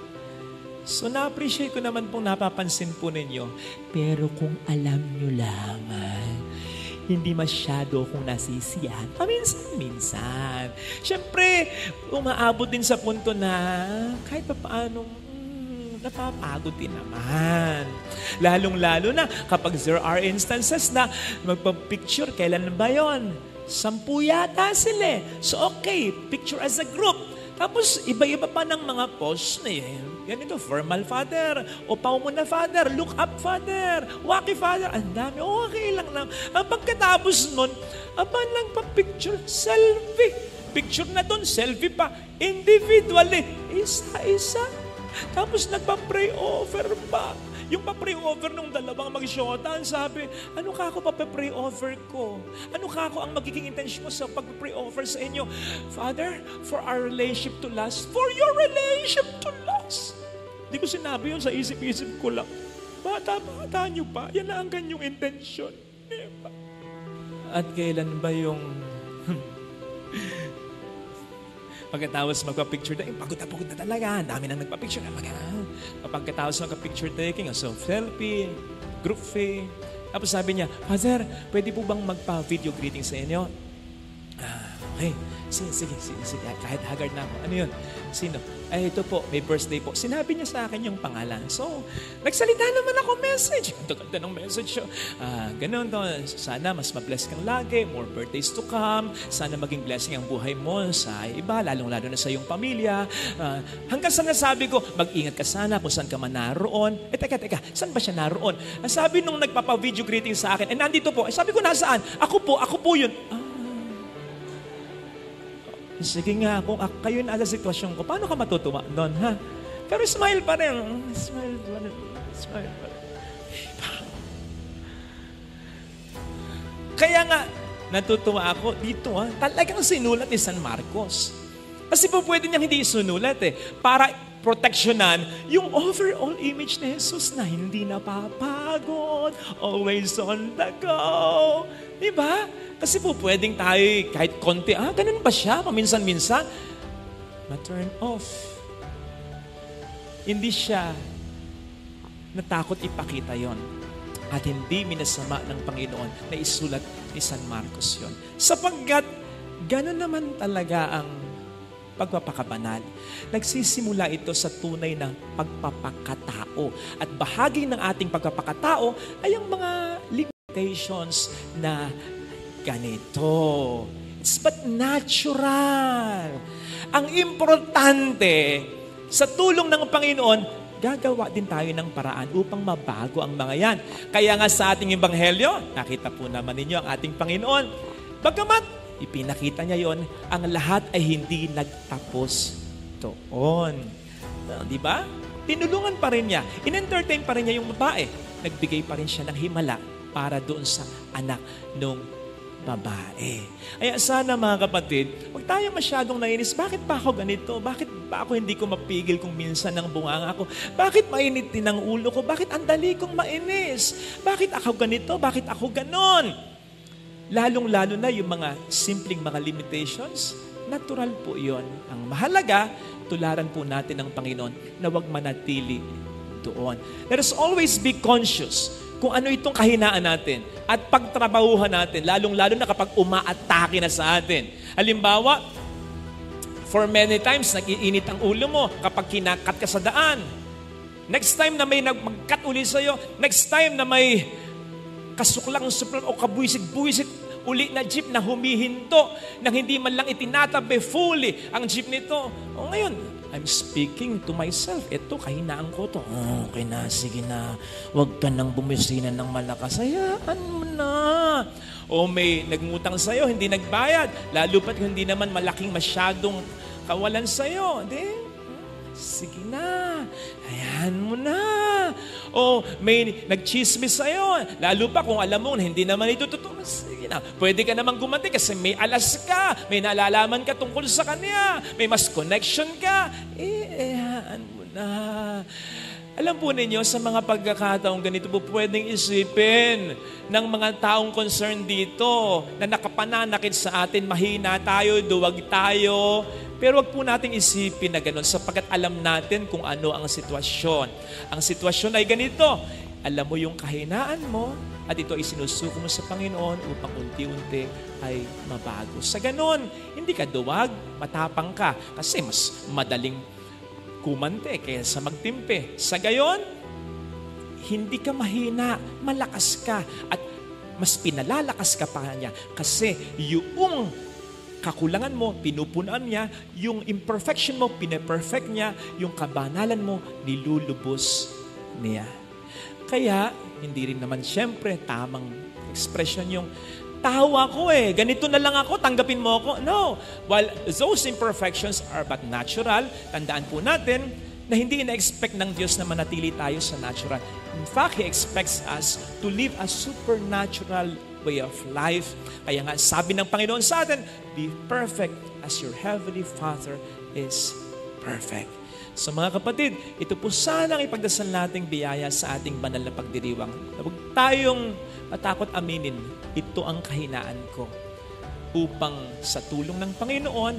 So, na-appreciate ko naman pong napapansin po ninyo. Pero kung alam nyo lamang, hindi masyado akong nasisiyahan. Paminsan-minsan. Siyempre, umaabot din sa punto na kahit pa paano, napapagod din naman. Lalong-lalo na kapag there are instances na magpa-picture, kailan ba yun? 10 yata sila. So okay, picture as a group. Tapos iba-iba pa ng mga post na yun. Ganito, formal father, upaw mo na father, look up father, waki father, ang dami, okay lang lang. Ang pagkatapos nun, aban lang pa picture, selfie. Picture na dun, selfie pa, individually, isa-isa. Tapos nagpa-pray over pa. Yung pa-pray over nung dalawang mag-shota, sabi, ano ka ako pa-pray over ko? Ano ka ako ang magiging intention mo sa pag-pray over sa inyo? Father, for our relationship to last, for your relationship to last. Hindi ko sinabi yun sa isip-isip ko lang. Bata-bata nyo pa, yan na ang kanyang intention. Diba? At kailan ba yung pagkatapos magpa-picture taking, pagod na talaga. Dami nang nagpa-picture na pagkatapos magpa-picture taking, so selfie, group Tapos sabi niya, Father, pwede po bang magpa-video greeting sa inyo? Okay. Sige. Kahit haggard na ako. Ano yun? Sino? Ay, ito po, may birthday po. Sinabi niya sa akin yung pangalan. So, nagsalita naman ako message. Ganda ng message siya. Ganun to. Sana mas ma-bless kang lagi. More birthdays to come. Sana maging blessing ang buhay mo sa iba, lalong-lalo na sa iyong pamilya. Hanggang sa nasabi ko, mag-ingat ka sana kung saan ka man naroon. Teka, saan ba siya naroon? Sabi nung nagpapa-video greeting sa akin, nandito po. Sabi ko, nasaan? Ako po yun. Sige nga, kung kayo na sa sitwasyon ko, paano ka matutuwa doon, ha? Pero smile pa rin. Smile pa rin. Kaya nga, natutuwa ako dito, ha? Talagang sinulat ni San Marcos. Kasi po pwede niyang hindi isunulat, para proteksyonan yung overall image ni Jesus na hindi napapagod, always on the go. Diba? Kasi po pwedeng tayo kahit konti, ganun ba siya? Paminsan-minsan, ma-turn off. Hindi siya natakot ipakita yon. At hindi minasama ng Panginoon na isulat ni San Marcos yon. Sapagkat, ganun naman talaga ang pagpapakabanal. Nagsisimula ito sa tunay na pagpapakatao. At bahagi ng ating pagpapakatao ay ang mga limitations na ganito. It's but natural. Ang importante, sa tulong ng Panginoon, gagawa din tayo ng paraan upang mabago ang mga yan. Kaya nga sa ating ebanghelyo, nakita po naman ninyo ang ating Panginoon. Bagamat ipinakita niya yon, ang lahat ay hindi nagtapos doon. Di ba? Tinulungan pa rin niya. In-entertain pa rin niya yung babae. Nagbigay pa rin siya ng himala para doon sa anak nung babae. Kaya sana mga kapatid, huwag tayo masyadong nainis. Bakit ba ako ganito? Bakit ba ako hindi ko mapigil kung minsan ng bunganga ako? Bakit mainit din ang ulo ko? Bakit ang dali kong mainis? Bakit ako ganito? Bakit ako ganon? Lalong-lalo na yung mga simpleng mga limitations, natural po yon. Ang mahalaga, tularan po natin ng Panginoon na huwag manatili doon. Let us always be conscious kung ano itong kahinaan natin at pagtrabahuhan natin, lalong-lalo na kapag umaatake na sa atin. Halimbawa, for many times, nag-iinit ang ulo mo kapag kinakat ka sa daan. Next time na may mag-cut uli sa'yo, next time na may kasuklang o kabuisit-buisit uli na jeep na humihinto, nang hindi man lang itinatabi fully ang jeep nito. O ngayon, I'm speaking to myself. Ito, kahinaan ko to. Okay na, sige na. Huwag ka nang bumisina ng malakas. Hayaan mo na. O may nagngutang sa'yo, hindi nagbayad. Lalo pat hindi naman malaking masyadong kawalan sa'yo. Sige na. Hayaan mo na. O may nagchismis sa'yo. Lalo pa kung alam mo na hindi naman ito totoo. Sige na. Pwede ka naman gumanti kasi may alas ka. May nalalaman ka tungkol sa kanya. May mas connection ka. Hayaan mo na. Alam po ninyo, sa mga pagkakataong ganito po pwedeng isipin ng mga taong concerned dito na nakapananakit sa atin, mahina tayo, duwag tayo. Pero wag po nating isipin na gano'n sapagkat alam natin kung ano ang sitwasyon. Ang sitwasyon ay ganito. Alam mo yung kahinaan mo at ito ay sinusuko mo sa Panginoon upang unti-unti ay mabago. Sa gano'n, hindi ka duwag, matapang ka kasi mas madaling kumante kaysa magtimpe. Sa gayon, hindi ka mahina, malakas ka at mas pinalalakas ka pa niya kasi yung kakulangan mo, pinupunan niya, yung imperfection mo, pinaperfect niya, yung kabanalan mo, nilulubos niya. Kaya, hindi rin naman siyempre tamang expression yung tao ako ganito na lang ako, tanggapin mo ako. No. While those imperfections are but natural, tandaan po natin na hindi ina-expect ng Diyos na manatili tayo sa natural. In fact, He expects us to live a supernatural way of life. Kaya nga, sabi ng Panginoon sa atin, be perfect as your Heavenly Father is perfect. So mga kapatid, ito po sanang ipagdasal nating biyaya sa ating banal na pagdiriwang. Huwag tayong matakot aminin, ito ang kahinaan ko. Upang sa tulong ng Panginoon,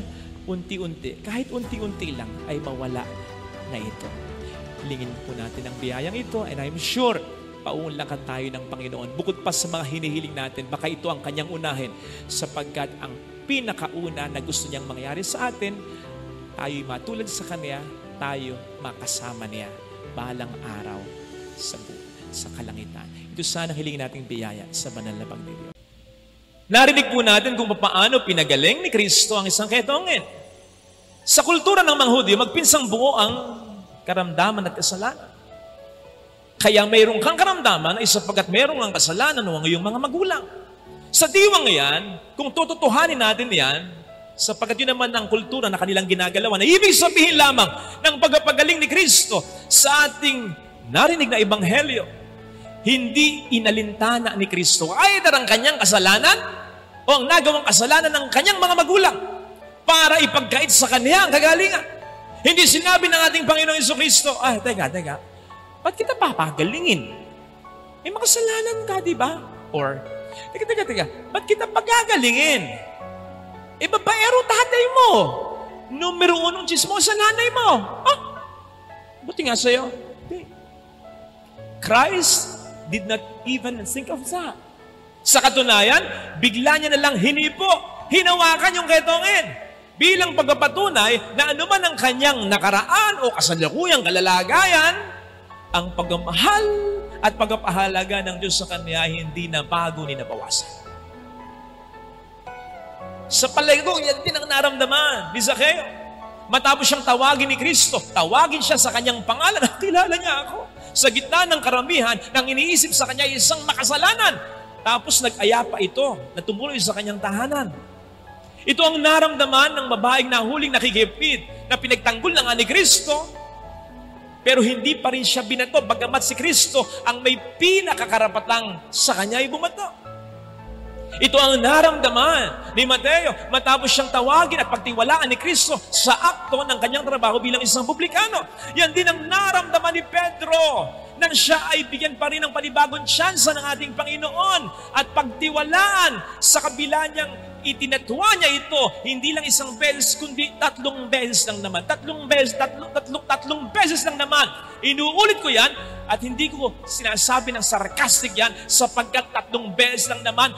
unti-unti, kahit unti-unti lang, ay mawala na ito. Hilingin po natin ang biyayang ito, and I'm sure, paunlakan tayo ng Panginoon. Bukod pa sa mga hinihiling natin, baka ito ang kanyang unahin sapagkat ang pinakauna na gusto niyang mangyari sa atin, tayo'y matulad sa Kanya, tayo makasama niya balang araw sa kalangitan. Ito sana hilingin nating biyaya sa banal na Panginoon. Narinig po natin kung paano pinagaling ni Kristo ang isang ketongin. Sa kultura ng mga Hudyo, magpinsang buo ang karamdaman at kasalanan. Kaya mayroong kang karamdaman ay sapagkat mayroong ang kasalanan ng iyong mga magulang. Sa diwang yan, kung tututuhanin natin yan, sapagkat yun naman ang kultura na kanilang ginagalawan, na ibig sabihin lamang ng pagpagaling ni Kristo sa ating narinig na ebanghelyo, hindi inalintana ni Kristo either ang kanyang kasalanan o ang nagawang kasalanan ng kanyang mga magulang para ipagkait sa kanya ang kagalingan. Hindi sinabi ng ating Panginoong Jesucristo, teka, ba't kita papagalingin? May makasalanan ka, di ba? Or, teka, ba't kita pagagalingin? Babaero tatay mo. Numero 1 chismosa nanay mo. Buti nga sa'yo. Christ did not even think of that. Sa katunayan, bigla niya nalang hinipo, hinawakan yung ketongin bilang pagpapatunay na anuman ang kanyang nakaraan o kasalukuyang kalalagayan, ang pagmamahal at pagpapahalaga ng Diyos sa kanya hindi na bago ni nabawasan. Sa palagay ko, yan din ang naramdaman ni Zaccheo. Matapos siyang tawagin ni Kristo, tawagin siya sa kanyang pangalan, kilala niya ako. Sa gitna ng karamihan, nang iniisip sa kanya isang makasalanan. Tapos nag-aya pa ito na tumuloy sa kanyang tahanan. Ito ang naramdaman ng babaeng nahuling nakikipit na pinagtanggol na nga ni Kristo. Pero hindi pa rin siya binato, bagamat si Kristo ang may pinakakarapatang sa kanya ay bumato. Ito ang naramdaman ni Mateo matapos siyang tawagin at pagtiwalaan ni Kristo sa akto ng kanyang trabaho bilang isang publikano. Yan din ang naramdaman ni Pedro nang siya ay bigyan pa rin ng panibagong tsansa ng ating Panginoon at pagtiwalaan sa kabila niyang itinatwa niya ito, hindi lang isang beses, kundi 3 beses lang naman. 3 beses lang naman. Inuulit ko yan at hindi ko sinasabi ng sarcastic yan sapagkat 3 beses lang naman.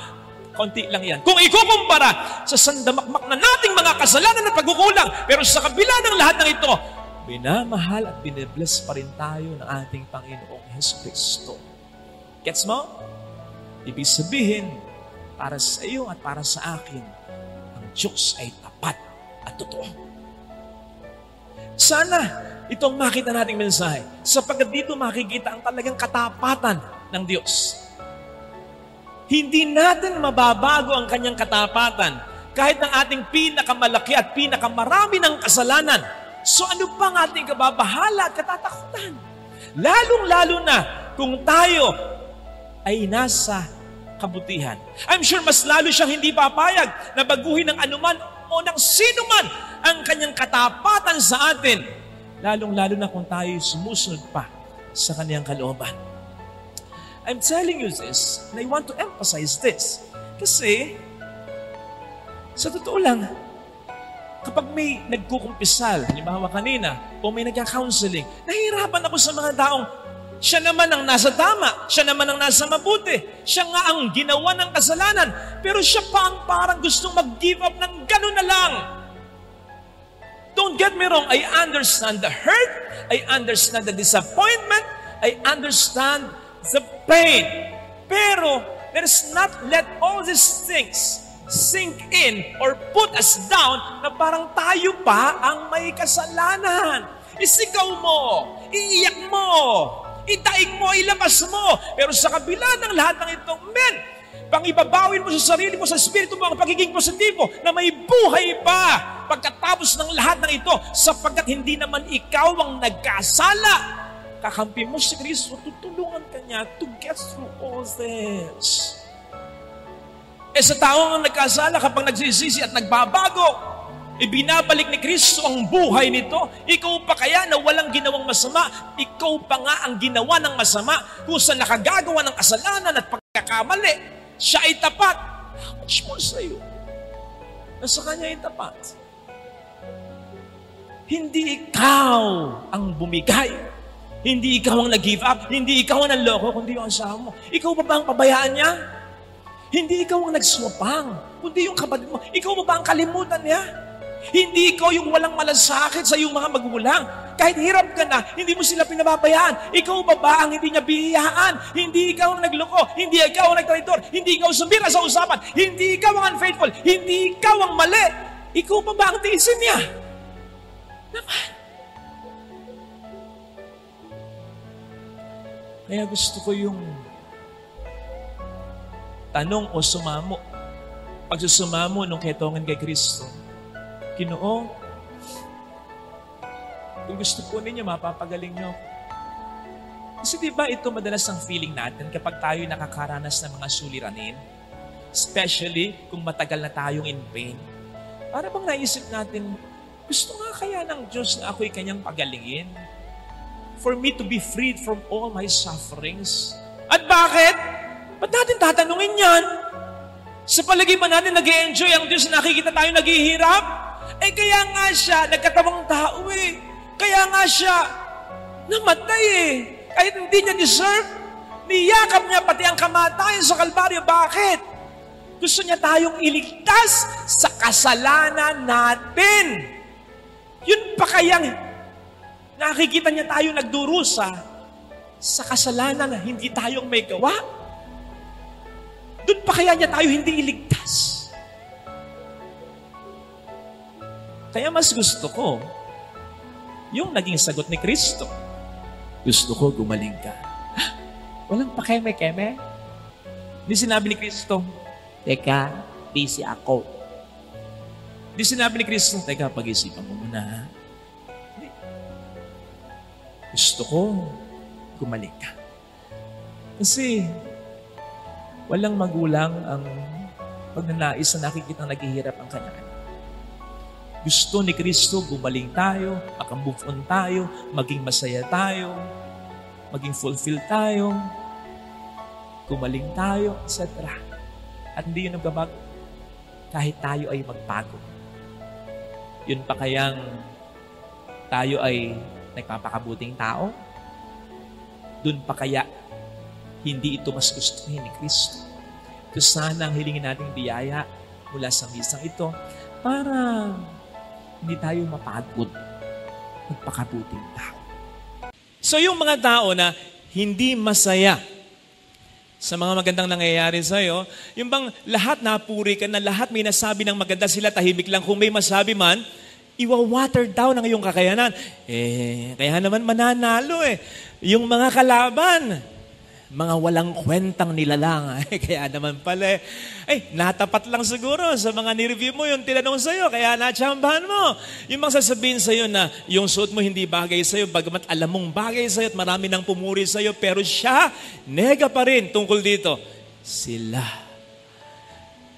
Konti lang yan. Kung ikukumpara sa sandamakmak na nating mga kasalanan at pagkukulang, pero sa kabila ng lahat ng ito, binamahal at binibless pa rin tayo ng ating Panginoong Jesucristo. Gets mo? Ibig sabihin, para sa iyo at para sa akin, ang Diyos ay tapat at totoo. Sana itong makita nating mensahe, sapagkat dito makikita ang talagang katapatan ng Diyos. Hindi natin mababago ang kanyang katapatan kahit ng ating pinakamalaki at pinakamarami ng kasalanan. So ano pa ang ating kababahala at katatakutan? Lalong-lalo na kung tayo ay nasa kabutihan. I'm sure mas lalo siyang hindi papayag na baguhin ng anuman o ng sino man ang kanyang katapatan sa atin. Lalong-lalo na kung tayo sumusunod pa sa kanyang kalooban. I'm telling you this, and I want to emphasize this. Kasi, sa totoo lang, kapag may nagkukumpisal, halimbawa kanina, o may nagka-counseling, nahihirapan ako sa mga taong, siya naman ang nasa tama, siya naman ang nasa mabuti, siya nga ang ginawa ng kasalanan, pero siya pa ang parang gustong mag-give up ng gano'n na lang. Don't get me wrong, I understand the hurt, I understand the disappointment, I understand the pain. Pero, let us not let all these things sink in or put us down na parang tayo pa ang may kasalanan. Isigaw mo, iiyak mo, itaig mo, ilabas mo. Pero sa kabila ng lahat ng itong pangibabawin mo sa sarili mo, sa espiritu mo, ang pagiging positibo na may buhay pa pagkatapos ng lahat ng ito, sapagkat hindi naman ikaw ang nagkasala. Kakampi mo si Kristo, tutulungan ka niya to get through all this. Sa taong ang nagkasala, kapag nagsisisi at nagbabago, ibinabalik ni Kristo ang buhay nito. Ikaw pa kaya na walang ginawang masama? Ikaw pa nga ang ginawa ng masama kung saan nakagagawa ng kasalanan at pagkakamali. Siya ay tapat. How much more sa iyo? Nasa kanya ay tapat. Hindi ikaw ang bumigay. Hindi ikaw ang nag-give up, hindi ikaw ang nanloko, kundi yung asawa mo. Ikaw ba ang pabayaan niya? Hindi ikaw ang nagswapang, kundi yung kapatid mo. Ikaw mo ba ang kalimutan niya? Hindi ikaw yung walang malasakit sa iyong mga magulang. Kahit hirap ka na, hindi mo sila pinababayaan. Ikaw ba ang hindi niya bihiyaan? Hindi ikaw ang nagloko. Hindi ikaw ang nagtraitor. Hindi ikaw sumira sa usapan. Hindi ikaw ang unfaithful. Hindi ikaw ang mali. Ikaw ba ang tiisin niya? Naman. Kaya gusto ko yung tanong o sumamo. Pagsusumamo nung ketongan kay Kristo. Ginoo, kung gusto po ninyo, mapapagaling nyo. Kasi diba ito madalas ang feeling natin kapag tayo nakakaranas ng mga suliranin? Especially kung matagal na tayong in pain. Para bang naisip natin, gusto nga kaya ng Diyos na ako'y kanyang pagalingin? For me to be freed from all my sufferings. At bakit? Ba't natin tatanungin yan? Sa palagi ba natin nag-i-enjoy ang Diyos na nakikita tayo naghihirap? Kaya nga siya, nagkatawang tao Kaya nga siya, namatay Kahit hindi niya deserve, niyakap niya pati ang kamatayan sa Kalbaryo. Bakit? Gusto niya tayong iligtas sa kasalanan natin. Yun pa kayang nakikita niya tayo nagdurusa sa kasalanan na hindi tayong may gawa? Doon pa kaya niya tayo hindi iligtas? Kaya mas gusto ko yung naging sagot ni Kristo. Gusto ko gumaling ka. Walang pakeme-keme. Hindi sinabi ni Kristo, teka, busy ako. Hindi sinabi ni Kristo, teka, pag-isipan mo muna. Hindi. Gusto ko gumaling ka. Kasi walang magulang ang pagnanais na nakikita naghihirap ang kanya. Gusto ni Kristo, gumaling tayo, makamove on tayo, maging masaya tayo, maging fulfill tayo, gumaling tayo, etc. At hindi yun nagbabago. Kahit tayo ay magbago. Yun pa kayang tayo ay nagpapakabuting tao? Dun pa kaya hindi ito mas gustuhin ni Kristo? Ito sana ang hilingin nating biyaya mula sa misang ito para hindi tayo mapagod magpakabuting tao. So yung mga tao na hindi masaya sa mga magandang nangyayari sa'yo, yung bang lahat napuri ka na, lahat may nasabi ng maganda, sila tahimik lang. Kung may masabi man, iwa-water down ang iyong kakayanan. Kaya naman mananalo Yung mga kalaban, mga walang kwentang nilalang. Kaya naman pala, natapat lang siguro sa mga nireview mo yung tinanong sa'yo, kaya natsambahan mo. Yung mga sasabihin sa'yo na yung suot mo hindi bagay sa'yo, bagamat alam mong bagay sa'yo at marami nang pumuri sa'yo, pero siya, nega pa rin tungkol dito. Sila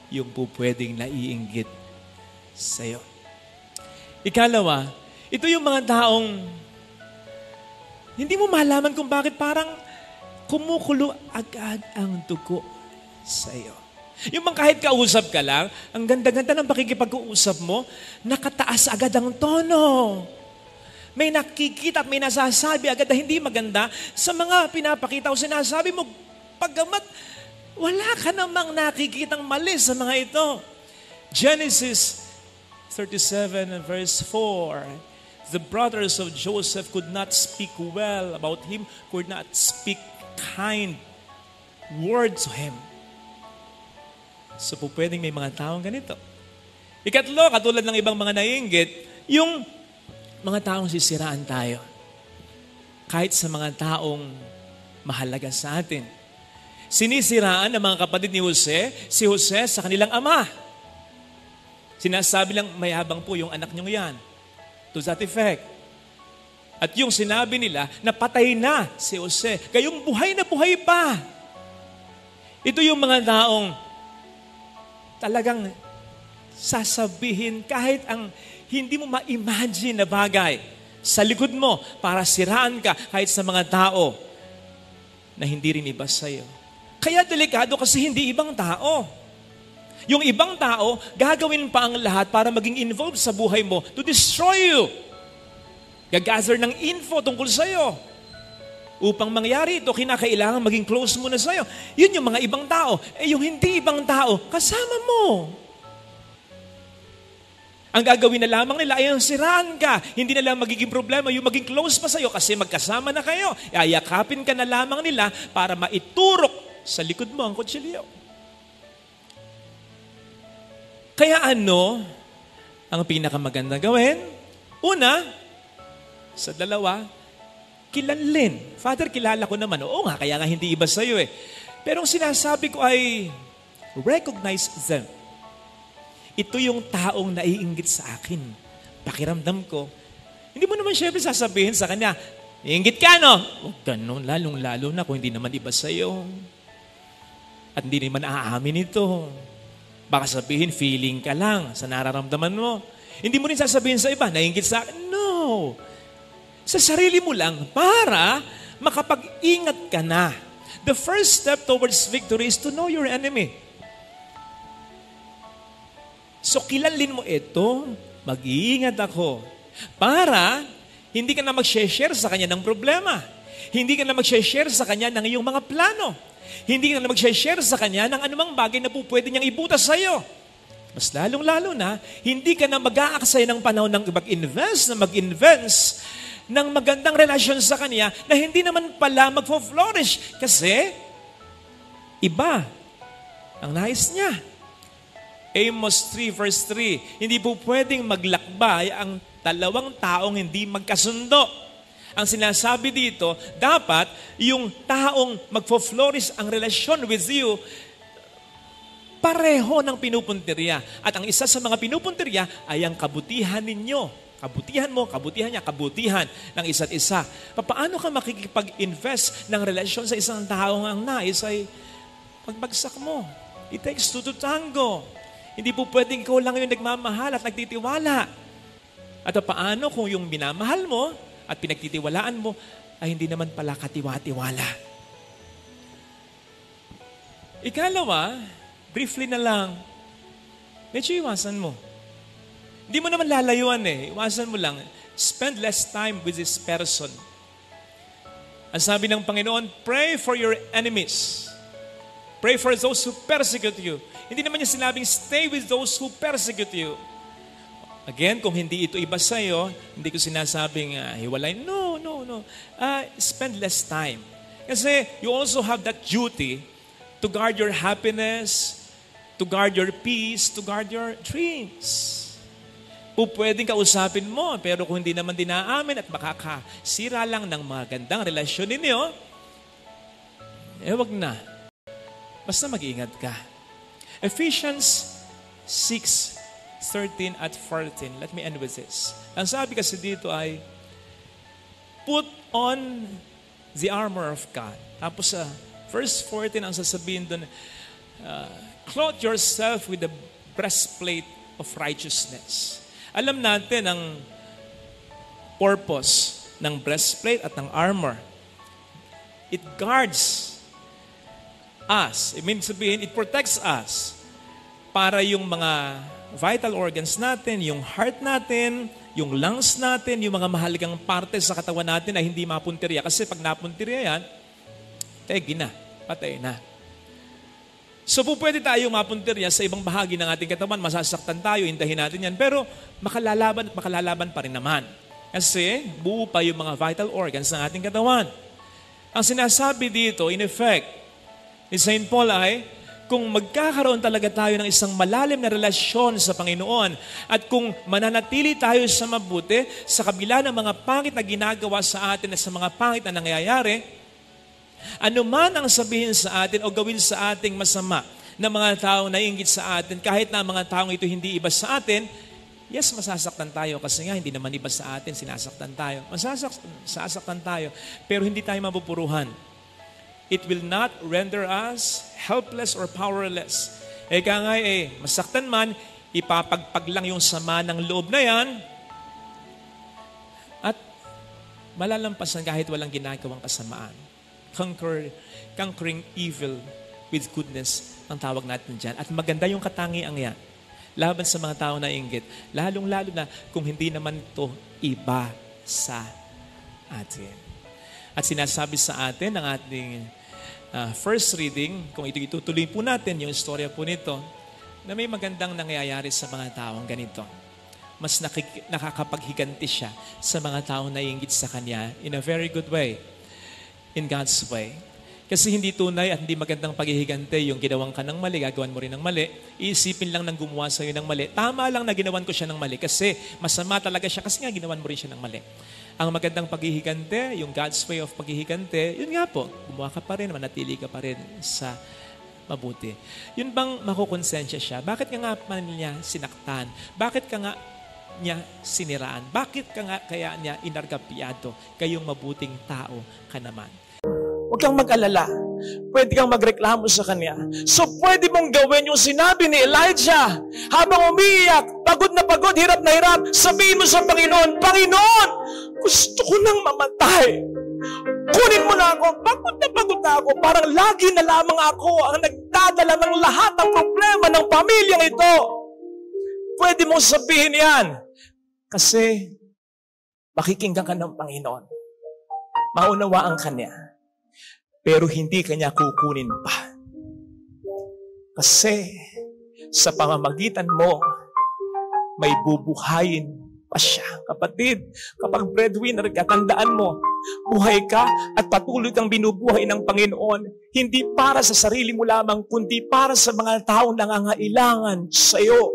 yung pupwedeng naiinggit sa'yo. Ikalawa, ito yung mga taong hindi mo malaman kung bakit parang kumukulo agad ang dugo sa iyo. Yung bang kahit kausap ka lang, ang ganda-ganda ng pakikipag-uusap mo, nakataas agad ang tono. May nakikita at may nasasabi agad na hindi maganda sa mga pinapakita o sinasabi mo, paggamat wala ka namang nakikitang mali sa mga ito. Genesis 37 and verse 4. The brothers of Joseph could not speak well about him, could not speak kind word to him. So po pwedeng may mga taong ganito. Ikatlo, katulad ng ibang mga naiinggit, yung mga taong sisiraan tayo. Kahit sa mga taong mahalaga sa atin. Sinisiraan ng mga kapatid ni Jose, si Jose sa kanilang ama. Sinasabi lang, mayabang po yung anak niyong yan. To that effect. At yung sinabi nila, napatay na si Jose. Kayong buhay na buhay pa. Ito yung mga taong talagang sasabihin kahit ang hindi mo ma-imagine na bagay sa likod mo para siraan ka kahit sa mga tao na hindi rin iba sa'yo. Kaya delikado kasi hindi ibang tao. Yung ibang tao, gagawin pa ang lahat para maging involved sa buhay mo to destroy you. Gagather ng info tungkol sa'yo. Upang mangyari ito, kinakailangan maging close muna sa'yo. Yun yung mga ibang tao. Yung hindi ibang tao, kasama mo. Ang gagawin na lamang nila ay ang siraan ka. Hindi na lang magiging problema yung maging close pa sa'yo kasi magkasama na kayo. Ayakapin ka na lamang nila para maiturok sa likod mo ang kutsilyo. Kaya ano ang pinakamagandang gawin? Una, sa dalawa, kilalin. Father, kilala ko naman. Oo nga, kaya nga hindi iba sa'yo eh. Pero ang sinasabi ko ay, recognize them. Ito yung taong naiinggit sa akin. Pakiramdam ko. Hindi mo naman syempre sasabihin sa kanya, iinggit ka, no? O ganun, lalong-lalo na kung hindi naman iba sa'yo. At hindi naman aamin ito. Baka sabihin, feeling ka lang sa nararamdaman mo. Hindi mo rin sasabihin sa iba, naiinggit sa akin. No. Sa sarili mo lang para makapag-ingat ka na. The first step towards victory is to know your enemy. So kilalin mo ito, mag-iingat ako para hindi ka na mag-share sa kanya ng problema. Hindi ka na mag-share sa kanya ng iyong mga plano. Hindi ka na mag-share sa kanya ng anumang bagay na pwede niyang ibutas sa iyo. Mas lalong-lalo na, hindi ka na mag-aaksay ng panahon ng mag-invest ng magandang relasyon sa kanya na hindi naman pala mag-flourish kasi iba ang nais niya. Amos 3 verse 3, hindi po pwedeng maglakbay ang dalawang taong hindi magkasundo. Ang sinasabi dito, dapat yung taong magfo-flourish ang relasyon with you, pareho ng pinupuntirya. At ang isa sa mga pinupuntirya ay ang kabutihan ninyo. Kabutihan mo, kabutihan niya, kabutihan ng isa't isa. Paano ka makikipag-invest ng relasyon sa isang taong ang nais ay pagbagsak mo? It takes two to tango. Hindi po pwedeng ikaw lang yung nagmamahal at nagtitiwala. At paano kung yung minamahal mo at pinagtitiwalaan mo ay hindi naman pala katiwa-tiwala? Ikalawa, briefly na lang, medyo iwasan mo. Hindi mo naman lalayuan eh. Iwasan mo lang. Spend less time with this person. Ang sabi ng Panginoon, pray for your enemies. Pray for those who persecute you. Hindi naman niya sinabing, stay with those who persecute you. Again, kung hindi ito iba sa'yo, hindi ko sinasabing hiwalay. No. Spend less time. Kasi you also have that duty to guard your happiness, to guard your peace, to guard your dreams. Pwedeng kausapin mo, pero kung hindi naman dinaamin at makakasira lang ng magandang relasyon ninyo, wag na. Basta mag-iingat ka. Ephesians 6:13 at 14. Let me end with this. Ang sabi kasi dito ay, put on the armor of God. Tapos sa verse 14, ang sasabihin doon, clothe yourself with the breastplate of righteousness. Alam natin ang purpose ng breastplate at ng armor. It guards us. It protects us para yung mga vital organs natin, yung heart natin, yung lungs natin, yung mga mahalagang parte sa katawan natin ay hindi mapuntirya. Kasi pag napuntirya yan, tegi na, patay na. So pwede tayong mapuntirya sa ibang bahagi ng ating katawan, masasaktan tayo, hintahin natin yan, pero makalalaban pa rin naman. Kasi buo pa yung mga vital organs ng ating katawan. Ang sinasabi dito, in effect, ni St. Paul ay, kung magkakaroon talaga tayo ng isang malalim na relasyon sa Panginoon at kung mananatili tayo sa mabuti sa kabila ng mga pangit na ginagawa sa atin at sa mga pangit na nangyayari, anuman ang sabihin sa atin o gawin sa ating masama ng mga taong naiinggit sa atin, kahit na mga taong ito hindi iba sa atin, yes, masasaktan tayo kasi nga hindi naman iba sa atin, sinasaktan tayo. Masasaktan tayo, pero hindi tayo mapupuruhan. It will not render us helpless or powerless. Kaya nga masaktan man, ipapagpag lang yung sama ng loob na yan at malalampasan kahit walang ginagawang kasamaan. Conquering evil with goodness ang tawag natin dyan. At maganda yung katangiang yan laban sa mga tao na inggit. Lalong-lalo na kung hindi naman ito iba sa atin. At sinasabi sa atin ng ating first reading, kung ito itutuloy po natin yung istorya po nito, na may magandang nangyayari sa mga taong ganito. Mas nakakapaghiganti siya sa mga taong naiinggit sa kanya in a very good way, in God's way. Kasi hindi tunay at hindi magandang paghihigante yung ginawang ka ng mali, gagawan mo rin ng mali, iisipin lang ng gumawa sa'yo ng mali. Tama lang na ginawan ko siya ng mali kasi masama talaga siya kasi nga ginawan mo rin siya ng mali. Ang magandang paghihigante, yung God's way of paghihigante, yun nga po, gumawa ka pa rin, manatili ka pa rin sa mabuti. Yun bang makukonsensya siya? Bakit ka nga niya sinaktan? Bakit ka nga niya siniraan? Bakit ka nga kaya niya inargapiado? Kayong mabuting tao ka naman. Huwag kang mag-alala. Pwede kang magreklamo sa kanya. So pwede mong gawin yung sinabi ni Elijah. Habang umiiyak, pagod na pagod, hirap na hirap, sabihin mo sa Panginoon, Panginoon, gusto ko nang mamatay. Kunin mo na ako. Pagod na ako. Parang lagi na lamang ako ang nagdadala ng lahat ng problema ng pamilyang ito. Pwede mong sabihin yan. Kasi makikinggan ka ng Panginoon. Maunawaan ka niya. Pero hindi kanya kukunin pa. Kasi sa pamamagitan mo, may bubuhayin pa siya. Kapatid, kapag breadwinner ka, tandaan mo, buhay ka at patuloy kang binubuhay ng Panginoon, hindi para sa sarili mo lamang, kundi para sa mga taong nangangailangan sa iyo.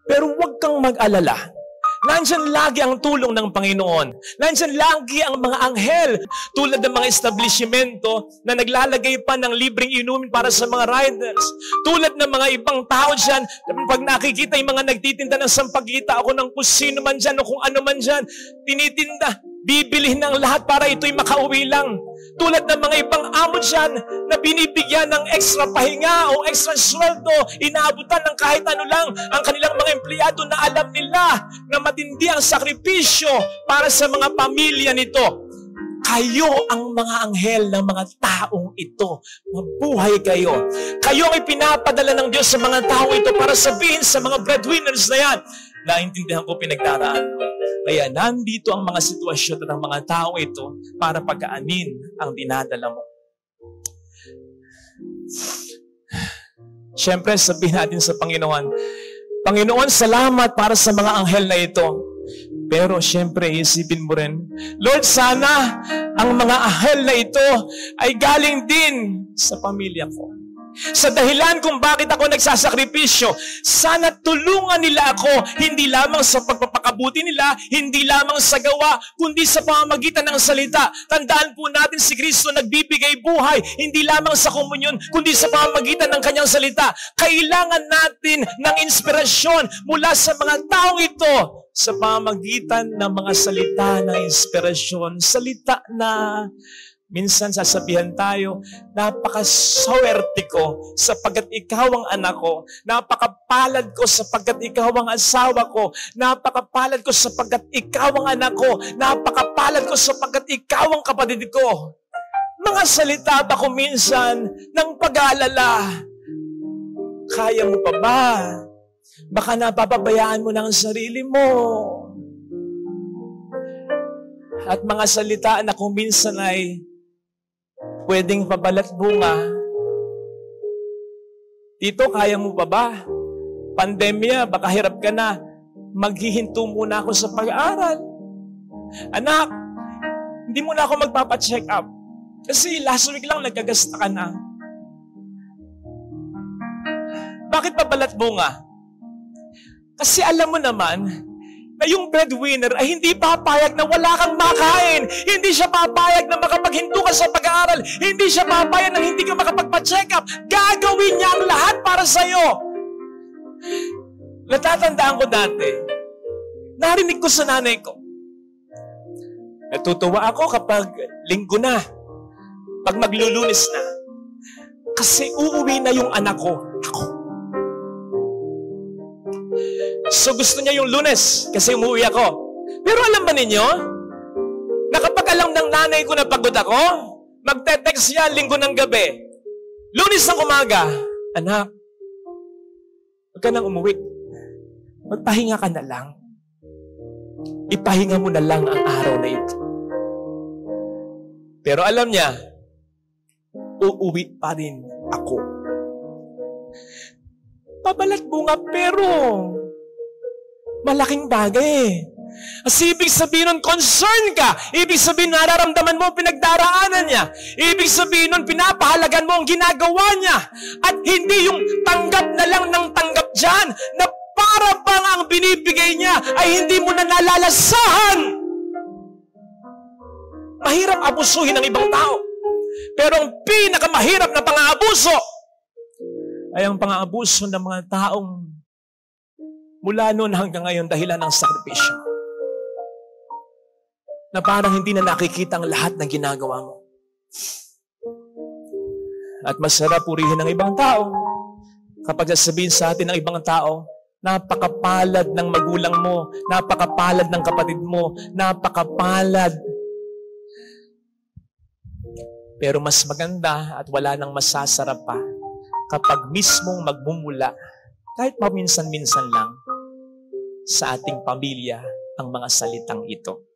Pero huwag kang mag-alala. Nandyan lagi ang tulong ng Panginoon. Nandyan lagi ang mga anghel tulad ng mga establishmento na naglalagay pa ng libreng inumin para sa mga riders. Tulad ng mga ibang tao dyan, pag nakikita yung mga nagtitinda ng sampagita ako ng kusino man dyan o kung ano man dyan, tinitinda, bibilihin ng lahat para ito'y makauwi lang. Tulad ng mga ibang amo dyan na binibigyan ng extra pahinga o extra sweldo, inaabutan ng kahit ano lang ang kanilang mga empleyado na alam nila na matindi ang sakripisyo para sa mga pamilya nito. Kayo ang mga anghel ng mga taong ito. Mabuhay kayo. Kayo ang ipinapadala ng Diyos sa mga taong ito para sabihin sa mga breadwinners na yan, naintindihan ko pinagdaraan. Kaya nandito ang mga sitwasyon ng mga tao ito para pagkaanin ang dinadala mo. Siyempre, sabihin natin sa Panginoon, Panginoon, salamat para sa mga anghel na ito. Pero siyempre, isipin mo rin, Lord, sana ang mga anghel na ito ay galing din sa pamilya ko. Sa dahilan kung bakit ako nagsasakripisyo, sana tulungan nila ako, hindi lamang sa pagpapakabuti nila, hindi lamang sa gawa, kundi sa pamamagitan ng salita. Tandaan po natin si Kristo nagbibigay buhay, hindi lamang sa komunyon, kundi sa pamamagitan ng kanyang salita. Kailangan natin ng inspirasyon mula sa mga taong ito sa pamamagitan ng mga salita ng inspirasyon. Salita na minsan sasabihan tayo, napakaswerte ko sapagkat ikaw ang anak ko. Napakapalad ko sapagkat ikaw ang asawa ko. Napakapalad ko sapagkat ikaw ang anak ko. Napakapalad ko sapagkat ikaw ang kapatid ko. Mga salita ba ko minsan ng pag-aalala? Kaya mo pa ba? Baka napapabayaan mo ng sarili mo. At mga salita na kung minsan ay pwedeng pabalat bunga. Tito, kaya mo pa ba? Pandemya, baka hirap ka na. Maghihinto muna ako sa pag-aaral. Anak, hindi mo na ako magpapacheck up. Kasi last week lang nagkagasta ka na. Bakit pabalat bunga? Kasi alam mo naman, na yung breadwinner ay hindi papayag na wala kang makain. Hindi siya papayag na makapaghinto ka sa pag-aaral. Hindi siya papayag na hindi ka makapagpa-check up. Gagawin niya ang lahat para sa'yo. Natatandaan ko dati, narinig ko sa nanay ko. Natutuwa ako kapag linggo na, pag maglulunis na. Kasi uuwi na yung anak ko. Ako. So gusto niya yung Lunes kasi umuwi ako. Pero alam ba ninyo, na kapag alam ng nanay ko na pagod ako, magte-text siya linggo ng gabi. Lunes ng umaga, anak, huwag ka nang umuwi. Magpahinga ka na lang. Ipahinga mo na lang ang araw na ito. Pero alam niya, uuwi pa rin ako. Pabalat bunga, pero malaking bagay. As ibig sabihin nun, concern ka. Ibig sabihin, nararamdaman mo pinagdaraanan niya. Ibig sabihin nun, pinapahalagan mo ang ginagawa niya. At hindi yung tanggap na lang ng tanggap dyan, na para bang ang binibigay niya ay hindi mo na nalalasahan. Mahirap abusuhin ng ibang tao. Pero ang pinakamahirap na pang-aabuso ay ang pang-aabuso ng mga taong mula noon hanggang ngayon dahilan ng sakripisyo. Na parang hindi na nakikita ang lahat ng ginagawa mo. At masarap purihin ng ibang tao kapag sasabihin sa atin ng ibang tao, napakapalad ng magulang mo, napakapalad ng kapatid mo, napakapalad. Pero mas maganda at wala nang masasarap pa kapag mismong magmumula, kahit paminsan-minsan lang, sa ating pamilya ang mga salitang ito.